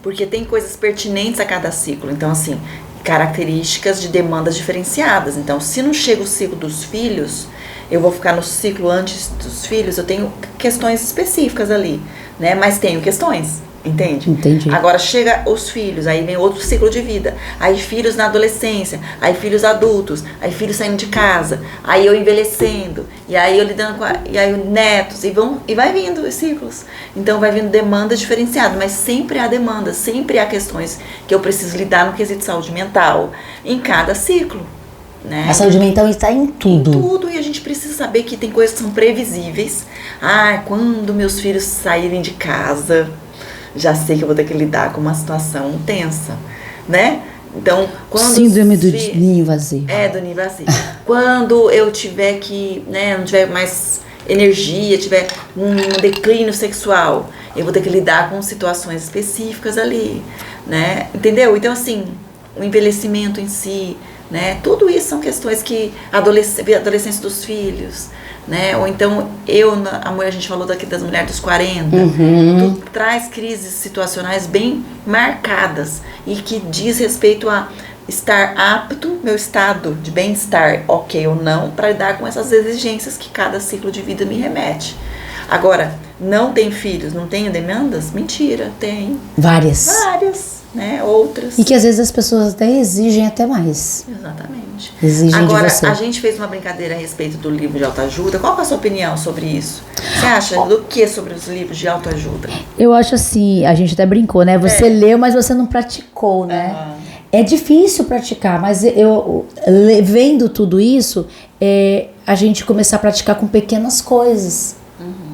Porque tem coisas pertinentes a cada ciclo. Então, assim, características de demandas diferenciadas. Então, se não chega o ciclo dos filhos, eu vou ficar no ciclo antes dos filhos, eu tenho questões específicas ali, né? Mas tenho questões, entende? Entendi. Agora chega os filhos, aí vem outro ciclo de vida. Aí filhos na adolescência, aí filhos adultos, aí filhos saindo de casa, aí eu envelhecendo, e aí eu lidando e aí netos, e vai vindo os ciclos. Então vai vindo demandas diferenciadas, mas sempre há demandas, sempre há questões que eu preciso lidar no quesito saúde mental, em cada ciclo. Né? A saúde mental está em tudo. Em tudo, e a gente precisa saber que tem coisas que são previsíveis. Quando meus filhos saírem de casa, já sei que eu vou ter que lidar com uma situação tensa, né? Então, quando síndrome do ninho vazio. Do ninho vazio. Quando eu tiver que, né, não tiver mais energia, tiver um declínio sexual, eu vou ter que lidar com situações específicas ali, né? Entendeu? Então, assim, o envelhecimento em si, né? Tudo isso são questões que adolescência dos filhos, né? Ou então a gente falou daqui das mulheres dos 40, tudo traz crises situacionais bem marcadas e que diz respeito a estar apto, meu estado de bem-estar, ok ou não, para lidar com essas exigências que cada ciclo de vida me remete. Agora, não tem filhos, não tenho demandas? Mentira, tem. Várias, né? Outras. E que às vezes as pessoas até exigem até mais. Exatamente. Exigem agora, de você. A gente fez uma brincadeira a respeito do livro de autoajuda. Qual é a sua opinião sobre isso? Você acha do que sobre os livros de autoajuda? Eu acho assim, a gente até brincou, né? Você leu, mas você não praticou, né? É difícil praticar, mas eu vendo tudo isso, a gente começar a praticar com pequenas coisas.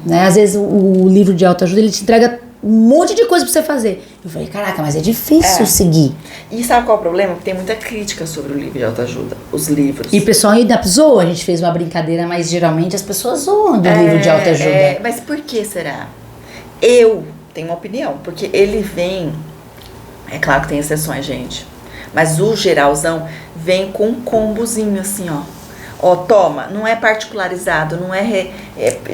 Né? Às vezes o livro de autoajuda, ele te entrega um monte de coisa pra você fazer. Eu falei, caraca, mas é difícil seguir. E sabe qual é o problema? Porque tem muita crítica sobre o livro de autoajuda, os livros. E o pessoal ainda zoa, a gente fez uma brincadeira, mas geralmente as pessoas zoam do livro de autoajuda. Mas por que será? Eu tenho uma opinião, porque ele vem, é claro que tem exceções, gente, mas o geralzão vem com um combozinho assim, toma, não é particularizado, não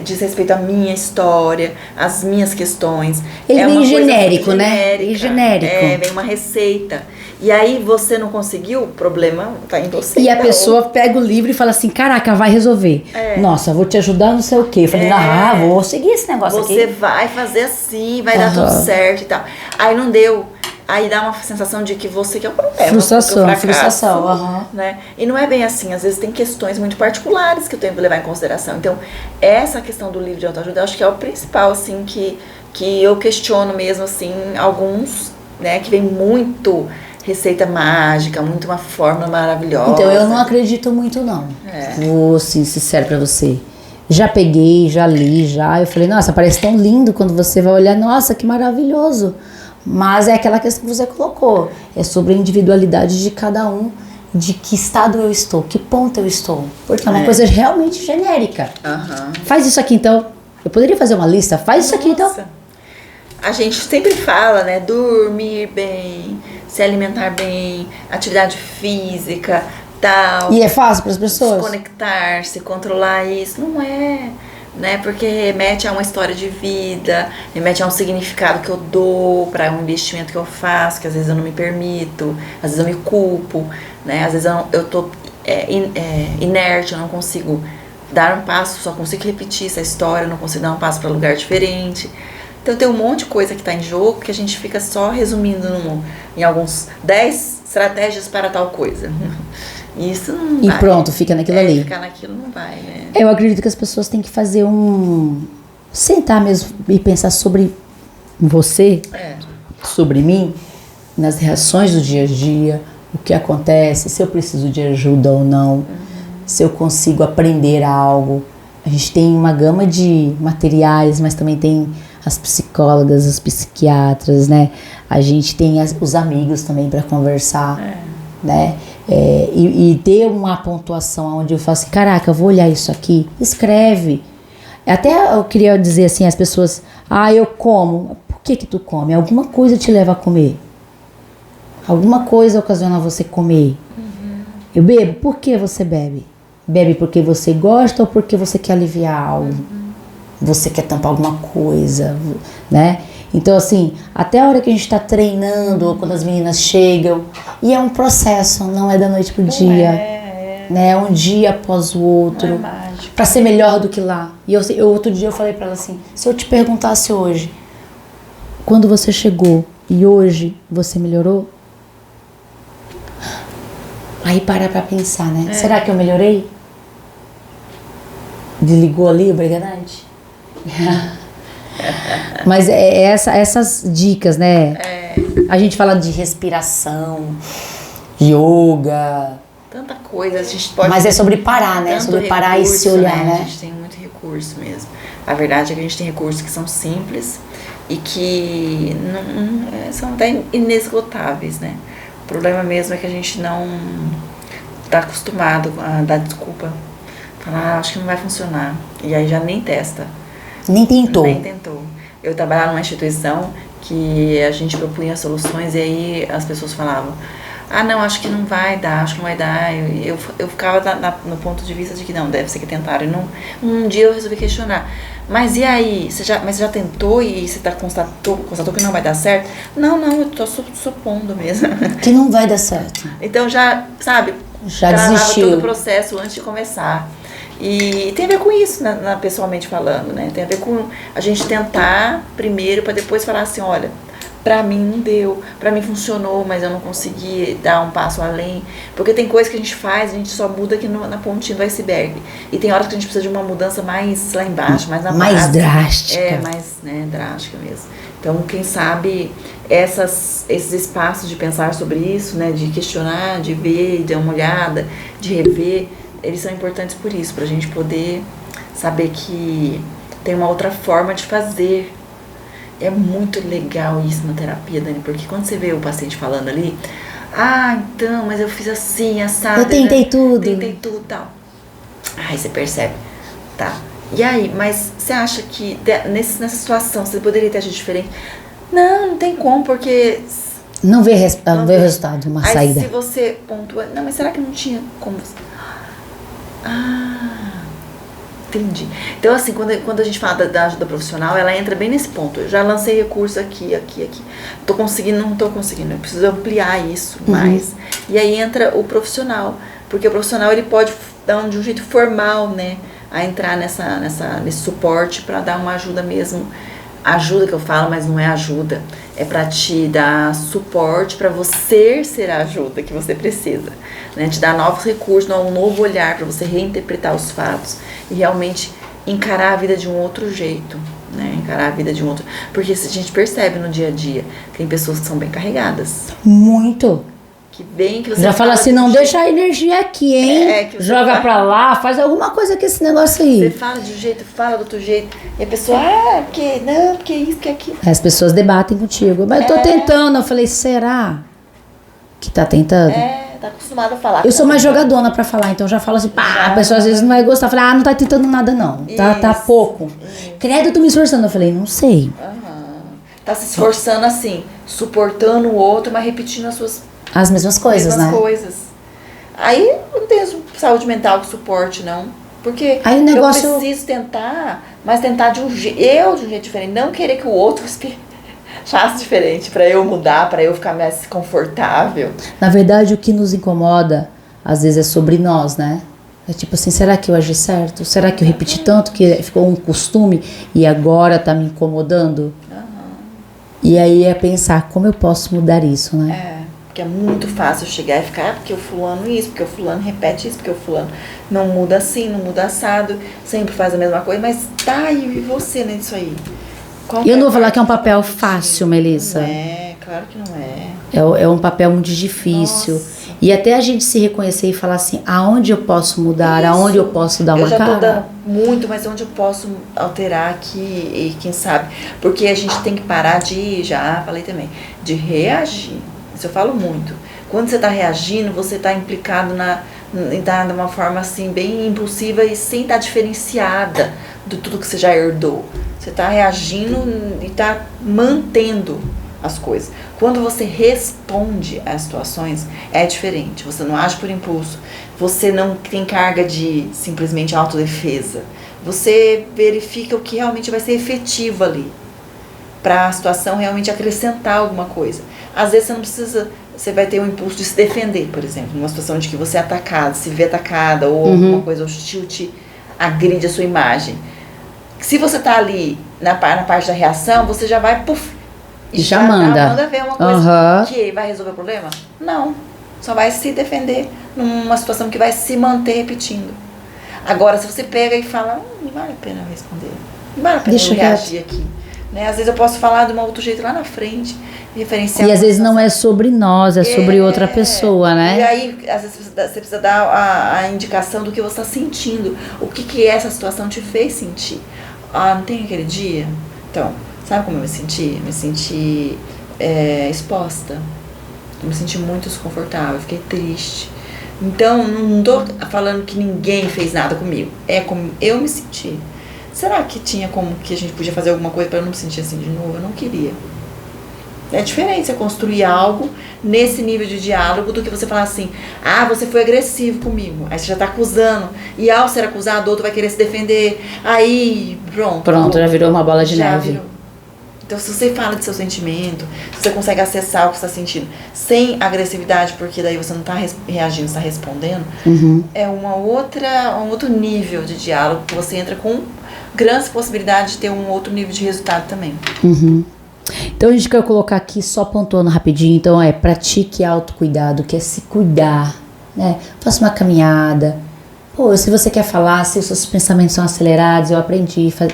diz respeito à minha história, às minhas questões. Ele é vem uma genérico, coisa né? Genérico. Vem uma receita. E aí você não conseguiu, o problema tá em você. E a pessoa pega o livro e fala assim, caraca, vai resolver. Nossa, vou te ajudar não sei o quê. Eu falei, vou seguir esse negócio aqui. Você vai fazer assim, vai dar tudo certo e tal. Aí não deu. Aí dá uma sensação de que você que é o problema. Frustração. Né? E não é bem assim. Às vezes tem questões muito particulares que eu tenho que levar em consideração. Então, essa questão do livro de autoajuda, eu acho que é o principal, assim, que eu questiono mesmo, assim, alguns, né, que vem muito receita mágica, muito uma fórmula maravilhosa. Então, eu não acredito muito, não. Vou ser sincero pra você. Já peguei, já li, já. Eu falei, nossa, parece tão lindo quando você vai olhar. Nossa, que maravilhoso. Mas é aquela questão que você colocou. É sobre a individualidade de cada um. De que estado eu estou, que ponto eu estou. Porque é uma coisa realmente genérica. Faz isso aqui então. Eu poderia fazer uma lista. Faz isso aqui então. A gente sempre fala, né? Dormir bem, se alimentar bem, atividade física, tal. E é fácil para as pessoas? Se conectar, se controlar isso. Não é, né? Porque remete a uma história de vida, remete a um significado que eu dou para um investimento que eu faço, que às vezes eu não me permito, às vezes eu me culpo, né? Às vezes eu tô inerte, eu não consigo dar um passo, só consigo repetir essa história, eu não consigo dar um passo para lugar diferente. Então tem um monte de coisa que está em jogo que a gente fica só resumindo em alguns 10 estratégias para tal coisa. Isso não vai. E pronto, fica naquilo ali. Ficar naquilo não vai, né? Eu acredito que as pessoas têm que fazer sentar mesmo e pensar sobre você, sobre mim, nas reações do dia a dia, o que acontece, se eu preciso de ajuda ou não, se eu consigo aprender algo. A gente tem uma gama de materiais, mas também tem as psicólogas, os psiquiatras, né? A gente tem os amigos também para conversar, né? E ter uma pontuação onde eu falo assim, caraca, eu vou olhar isso aqui, escreve. Até eu queria dizer assim, as pessoas, eu como. Por que tu come? Alguma coisa te leva a comer. Alguma coisa ocasiona você comer. Eu bebo, por que você bebe? Bebe porque você gosta ou porque você quer aliviar algo? Você quer tampar alguma coisa, né? Então, assim, até a hora que a gente está treinando, ou quando as meninas chegam, e é um processo, não é da noite pro dia, né? É um dia após o outro, para ser melhor do que lá. E outro dia eu falei para ela assim, se eu te perguntasse hoje, quando você chegou e hoje você melhorou? Aí para pra pensar, né? Será que eu melhorei? Desligou ali o Briganante? Mas essas dicas, né? A gente fala de respiração, yoga. Tanta coisa, a gente pode. Mas é sobre parar, né? Sobre parar e se olhar, né? A gente tem muito recurso mesmo. A verdade é que a gente tem recursos que são simples e que são até inesgotáveis, né? O problema mesmo é que a gente não está acostumado a dar desculpa. Falar, acho que não vai funcionar. E aí já nem testa. Nem tentou. Nem tentou. Eu trabalhava numa instituição que a gente propunha soluções e aí as pessoas falavam, não, acho que não vai dar, acho que não vai dar. Eu ficava no ponto de vista de que não, deve ser que tentaram. E um dia eu resolvi questionar. Mas e aí? Você já tentou e você constatou que não vai dar certo? Não, eu tô supondo mesmo. Que não vai dar certo. Então já, sabe, já desistiu. todo o processo antes de começar. E tem a ver com isso, pessoalmente falando, né? Tem a ver com a gente tentar primeiro para depois falar assim, olha, pra mim não deu, pra mim funcionou, mas eu não consegui dar um passo além. Porque tem coisa que a gente faz, a gente só muda aqui na pontinha do iceberg. E tem horas que a gente precisa de uma mudança mais lá embaixo, mais na base. Mais drástica. Mais, drástica mesmo. Então, quem sabe esses espaços de pensar sobre isso, né? De questionar, de ver, de dar uma olhada, de rever, eles são importantes por isso, pra gente poder saber que tem uma outra forma de fazer. É muito legal isso na terapia, Dani, porque quando você vê o paciente falando ali, então, mas eu fiz assim, assado. Eu tentei tudo. Tentei tudo e tal. Aí você percebe, tá. E aí, mas você acha que nessa situação você poderia ter agido diferente? Não tem como, porque... Não vê resultado, uma saída. Aí se você pontua, não, mas será que não tinha como... Entendi. Então, assim, quando a gente fala da ajuda profissional, ela entra bem nesse ponto. Eu já lancei recurso aqui. Tô conseguindo, não tô conseguindo. Eu preciso ampliar isso mais. E aí entra o profissional. Porque o profissional, ele pode dar de um jeito formal, né? A entrar nesse suporte para dar uma ajuda mesmo. Ajuda que eu falo, mas não é ajuda. É para te dar suporte para você ser a ajuda que você precisa, né? Te dar novos recursos, um novo olhar para você reinterpretar os fatos e realmente encarar a vida de um outro jeito, né? Encarar a vida de um outro... Porque a gente percebe no dia a dia, tem pessoas que são bem carregadas. Muito. que vem, que você Já fala assim, de um não jeito- deixa a energia aqui, hein? que você Joga fala- pra lá, faz alguma coisa com esse negócio Você aí. fala de um jeito, fala do outro jeito. E a pessoa, porque não, porque isso, porque aquilo. As pessoas debatem contigo. Mas eu tô tentando. Eu falei, será que tá tentando? Tá acostumado a falar. Eu sou mais jogadona pra falar, então eu já falo assim, pá, a pessoa às vezes não vai gostar. Eu falei, não tá tentando nada não, tá Isso, pouco. Credo, eu tô me esforçando. Eu falei, não sei. Tá se esforçando assim, suportando o outro, mas repetindo as suas As mesmas coisas, mesmas né? coisas. Aí não tem saúde mental que suporte, não. Porque Aí o negócio- eu preciso tentar, mas tentar de um jeito diferente. Não querer que o outro faça diferente, pra eu mudar, pra eu ficar mais confortável. Na verdade, o que nos incomoda, às vezes, é sobre nós, né? É tipo assim, será que eu agi certo? Será que eu repeti tanto que ficou um costume e agora tá me incomodando? E aí é pensar, como eu posso mudar isso, né? Porque é muito fácil chegar e ficar, porque o fulano isso, porque o fulano repete isso, porque o fulano não muda assim, não muda assado, sempre faz a mesma coisa, mas tá, e você nisso aí? Qual E eu não vou a falar que é um parte papel que você fácil, não Melissa. é, claro que não é. É um papel muito difícil. Nossa. E até a gente se reconhecer e falar assim, aonde eu posso mudar, Isso. aonde eu posso dar uma Eu já tô cara. dando muito, mas onde eu posso alterar aqui, e quem sabe? Porque a gente tem que parar de, já falei também, de reagir. Isso eu falo muito. Quando você tá reagindo, você tá implicado de uma forma assim, bem impulsiva e sem estar diferenciada de tudo que você já herdou. Você tá reagindo e tá mantendo as coisas. Quando você responde às situações, é diferente. Você não age por impulso. Você não tem carga de simplesmente autodefesa. Você verifica o que realmente vai ser efetivo ali, para a situação realmente acrescentar alguma coisa. Às vezes você não precisa, você vai ter um impulso de se defender, por exemplo, numa situação de que você é atacado, se vê atacada, ou alguma coisa hostil te agride a sua imagem. Se você tá ali na parte da reação, você já vai, e Já manda. manda ver uma coisa Uhum. que vai resolver o problema? Não. Só vai se defender numa situação que vai se manter repetindo. Agora, se você pega e fala, não vale a pena responder, não vale a pena Deixa eu reagir aqui. Né? Às vezes eu posso falar de um outro jeito lá na frente, referenciar. E às uma vezes não situação. é sobre nós, é sobre outra pessoa, E né? aí, às vezes você precisa dar a indicação do que você está sentindo. O que essa situação te fez sentir. Não tem aquele dia? Então, sabe como eu me senti? Me senti exposta. Eu me senti muito desconfortável, fiquei triste. Então, não tô falando que ninguém fez nada comigo. É como eu me senti. Será que tinha como que a gente podia fazer alguma coisa para eu não me sentir assim de novo? Eu não queria. É diferente você construir algo nesse nível de diálogo do que você falar assim, você foi agressivo comigo. Aí você já tá acusando. E ao ser acusado, o outro vai querer se defender. Aí, pronto. Já virou uma bola de Já neve. virou. Então, se você fala do seu sentimento, se você consegue acessar o que você está sentindo sem agressividade, porque daí você não está reagindo, você está respondendo, é um outro nível de diálogo que você entra com grandes possibilidades de ter um outro nível de resultado também. Então a gente quer colocar aqui, só pontuando rapidinho, então pratique autocuidado, que é se cuidar, né? Faça uma caminhada. Se você quer falar, se os seus pensamentos são acelerados, eu aprendi a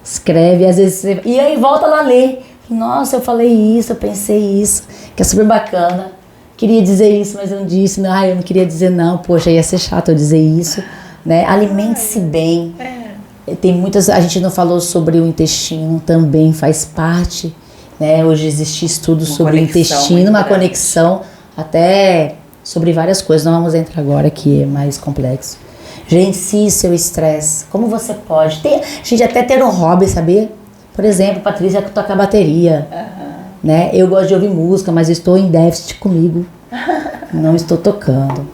escreve, às vezes você... E aí volta lá a ler. Nossa, eu falei isso, eu pensei isso, que é super bacana. Queria dizer isso, mas eu não disse. Eu não queria dizer não, poxa, ia ser chato eu dizer isso, né? Alimente-se bem. Tem muitas, a gente não falou sobre o intestino, também faz parte, né? Hoje existe estudo sobre o intestino, uma conexão até sobre várias coisas, não vamos entrar agora que é mais complexo. Gerencie seu estresse, como você pode, a gente até ter um hobby, sabia? Por exemplo, Patrícia toca bateria, né? Eu gosto de ouvir música, mas eu estou em déficit comigo, não estou tocando.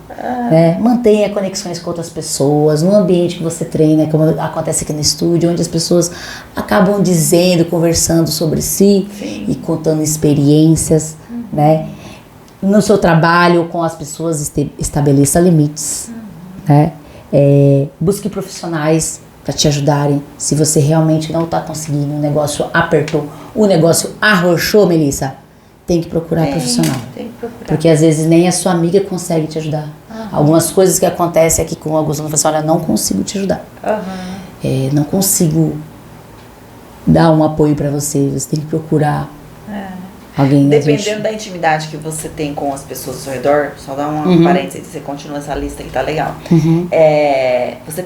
Né? Mantenha conexões com outras pessoas, no ambiente que você treina, como acontece aqui no estúdio, onde as pessoas acabam dizendo, conversando sobre si e contando experiências, né? No seu trabalho com as pessoas, estabeleça limites, né? Busque profissionais para te ajudarem. Se você realmente não está conseguindo, o negócio apertou, o negócio arrochou, Melissa, tem que procurar profissional. Tem que procurar. Porque às vezes nem a sua amiga consegue te ajudar. Algumas coisas que acontecem aqui com alguns alunos, olha, não consigo te ajudar. Não consigo dar um apoio para você, você tem que procurar. Alguém Dependendo da intimidade que você tem com as pessoas ao seu redor, só dá um parênteses, você continua essa lista que tá legal. Você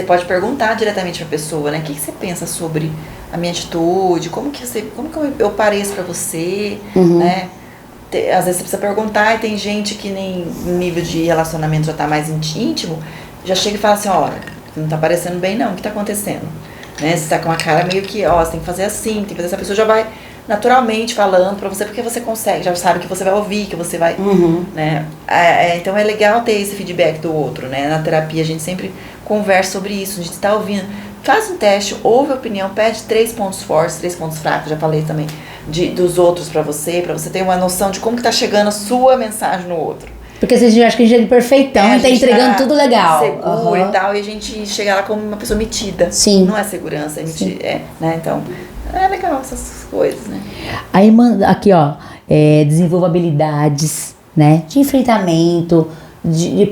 pode perguntar diretamente pra pessoa, né? O que você pensa sobre a minha atitude? Como que eu pareço pra você, né? Às vezes você precisa perguntar, e tem gente que nem no nível de relacionamento já tá mais íntimo, já chega e fala assim, ó, não tá parecendo bem não, o que tá acontecendo? Né? Você tá com uma cara meio que, ó, você tem que fazer assim, tem que fazer, essa pessoa já vai naturalmente falando pra você, porque você consegue, já sabe que você vai ouvir, que você vai, né? Então é legal ter esse feedback do outro, né? Na terapia a gente sempre conversa sobre isso, a gente tá ouvindo, faz um teste, ouve a opinião, pede 3 pontos fortes, 3 pontos fracos, já falei também, dos outros pra você ter uma noção de como que tá chegando a sua mensagem no outro. Porque você acha que a gente é perfeitão e tá entregando tudo legal. Seguro e tal, e a gente chega lá como uma pessoa metida. Sim. Não é segurança, né? Então, é legal essas coisas, né? Aí, aqui, ó, desenvolva habilidades, né? De enfrentamento,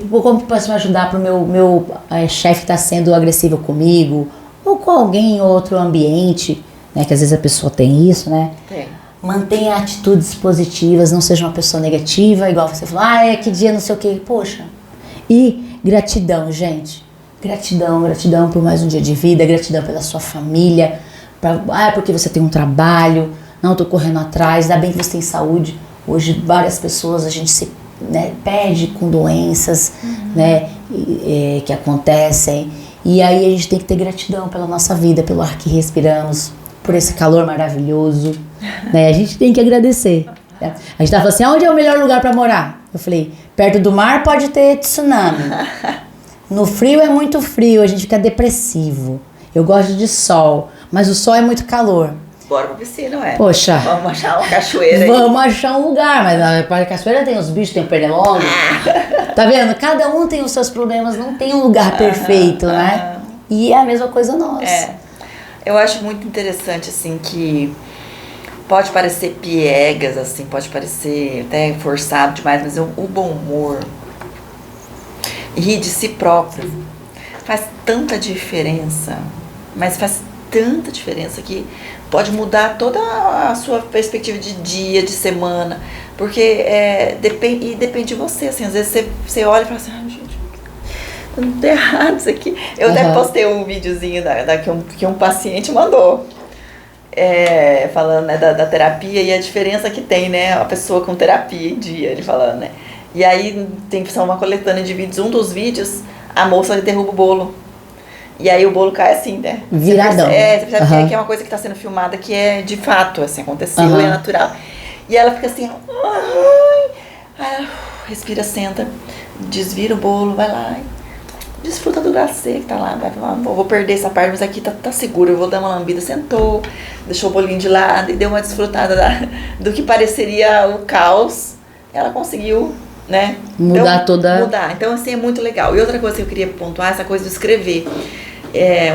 como que posso me ajudar pro meu chefe que tá sendo agressivo comigo, ou com alguém em outro ambiente, né? Que às vezes a pessoa tem isso, né? Tem. Mantenha atitudes positivas, não seja uma pessoa negativa, igual você falou, que dia não sei o que, poxa. E gratidão, gente. Gratidão por mais um dia de vida, gratidão pela sua família, porque você tem um trabalho, não tô correndo atrás, ainda bem que você tem saúde. Hoje várias pessoas a gente se perde com doenças, né, que acontecem. E aí a gente tem que ter gratidão pela nossa vida, pelo ar que respiramos, por esse calor maravilhoso, né? A gente tem que agradecer. Né? A gente tava falando assim, onde é o melhor lugar para morar? Eu falei, perto do mar pode ter tsunami. No frio é muito frio, a gente fica depressivo. Eu gosto de sol, mas o sol é muito calor. Bora pra piscina, ué. Poxa. Vamos achar uma cachoeira aí. Vamos achar um lugar, mas para a cachoeira tem os bichos, tem o pernilongo. Tá vendo? Cada um tem os seus problemas, não tem um lugar perfeito, né? E é a mesma coisa nossa. Eu acho muito interessante, assim, que pode parecer piegas, assim, pode parecer até forçado demais, mas o bom humor, rir de si próprio, faz tanta diferença, mas faz tanta diferença que pode mudar toda a sua perspectiva de dia, de semana, porque depende de você, assim, às vezes você olha e fala assim, gente, tá muito errado isso aqui. Eu até postei um videozinho que um paciente mandou, falando, né, da terapia e a diferença que tem, né, a pessoa com terapia em dia, ele falando, né. E aí tem que ser uma coletânea de vídeos, um dos vídeos, a moça derruba o bolo. E aí o bolo cai assim, né? Viradão. Você percebe que é uma coisa que está sendo filmada que é de fato, assim, aconteceu, é natural. E ela fica assim, aí ela respira, senta, desvira o bolo, vai lá e desfruta do glacê que tá lá. Vai falar, vou perder essa parte, mas aqui tá seguro, eu vou dar uma lambida. Sentou, deixou o bolinho de lado e deu uma desfrutada do que pareceria o caos. Ela conseguiu, né? Mudar. Então, assim, é muito legal. E outra coisa que eu queria pontuar, essa coisa de escrever.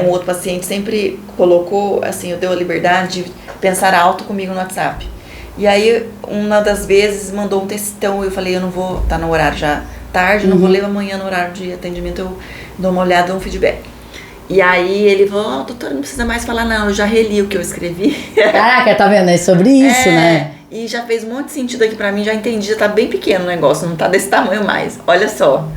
Um outro paciente sempre colocou, assim, eu dei a liberdade de pensar alto comigo no WhatsApp. E aí, uma das vezes, mandou um textão, eu falei, eu não vou estar no horário já tarde, não vou ler amanhã no horário de atendimento, eu dou uma olhada, dou um feedback. E aí ele falou, doutora, não precisa mais falar não, eu já reli o que eu escrevi. Caraca, tá vendo? É sobre isso, né? E já fez muito sentido aqui pra mim, já entendi, já tá bem pequeno o negócio, não tá desse tamanho mais, olha só.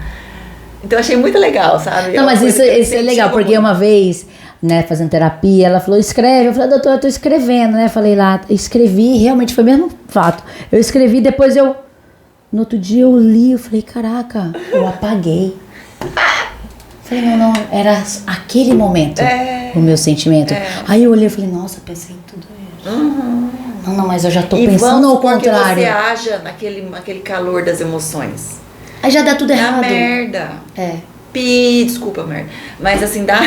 Então eu achei muito legal, sabe? Não, mas isso é legal, porque muito. Uma vez, né, fazendo terapia, ela falou, escreve. Eu falei, doutora, eu tô escrevendo, né? Falei lá, escrevi, realmente foi o mesmo fato. Eu escrevi, depois no outro dia eu li, eu falei, caraca, eu apaguei. Falei, não, era aquele momento, o meu sentimento. Aí eu olhei e falei, nossa, pensei em tudo isso. Não, mas eu já tô pensando ao contrário. Você haja naquele calor das emoções. Aí já dá tudo errado. Dá merda. Desculpa, merda. Mas assim, dá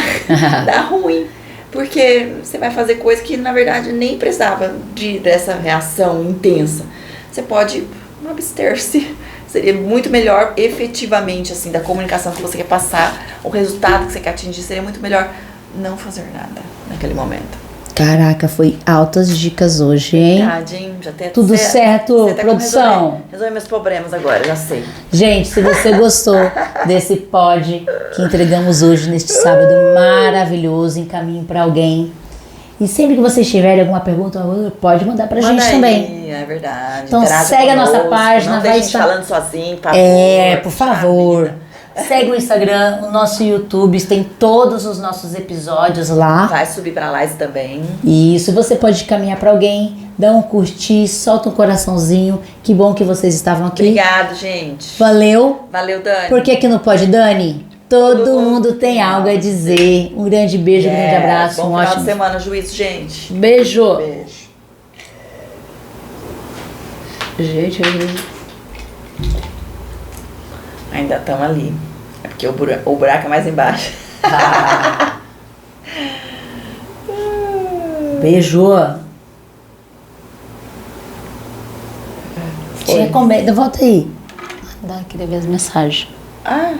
ruim. Porque você vai fazer coisa que, na verdade, nem precisava dessa reação intensa. Você pode abster-se. Seria muito melhor, efetivamente, assim, da comunicação que você quer passar, o resultado que você quer atingir, seria muito melhor não fazer nada naquele momento. Caraca, foi altas dicas hoje, hein? Verdade, hein? Já tem tudo certo, produção? Resolver meus problemas agora, já sei. Gente, se você gostou desse pod que entregamos hoje, neste sábado maravilhoso, encaminhe para alguém E sempre que vocês tiverem alguma pergunta, pode mandar pra Manda gente aí, também. é verdade. Então Interaja segue a nossa conosco, página, não vai deixe estar... falando sozinho, por favor. Por favor. Segue o Instagram, o nosso YouTube, tem todos os nossos episódios lá. Vai subir pra lá também. Isso, você pode caminhar pra alguém, dá um curtir, solta um coraçãozinho. Que bom que vocês estavam aqui. Obrigado, gente. Valeu. Valeu, Dani. Por que que não pode, Dani? Todo mundo tem algo a dizer. Um grande beijo, um grande abraço, Bom um final ótimo de semana, juízo, gente. beijo. Beijo. Gente, Ainda estamos ali. É porque o buraco é mais embaixo. beijo. Tinha comédia. Volta aí. Queria ver as mensagens. Ah,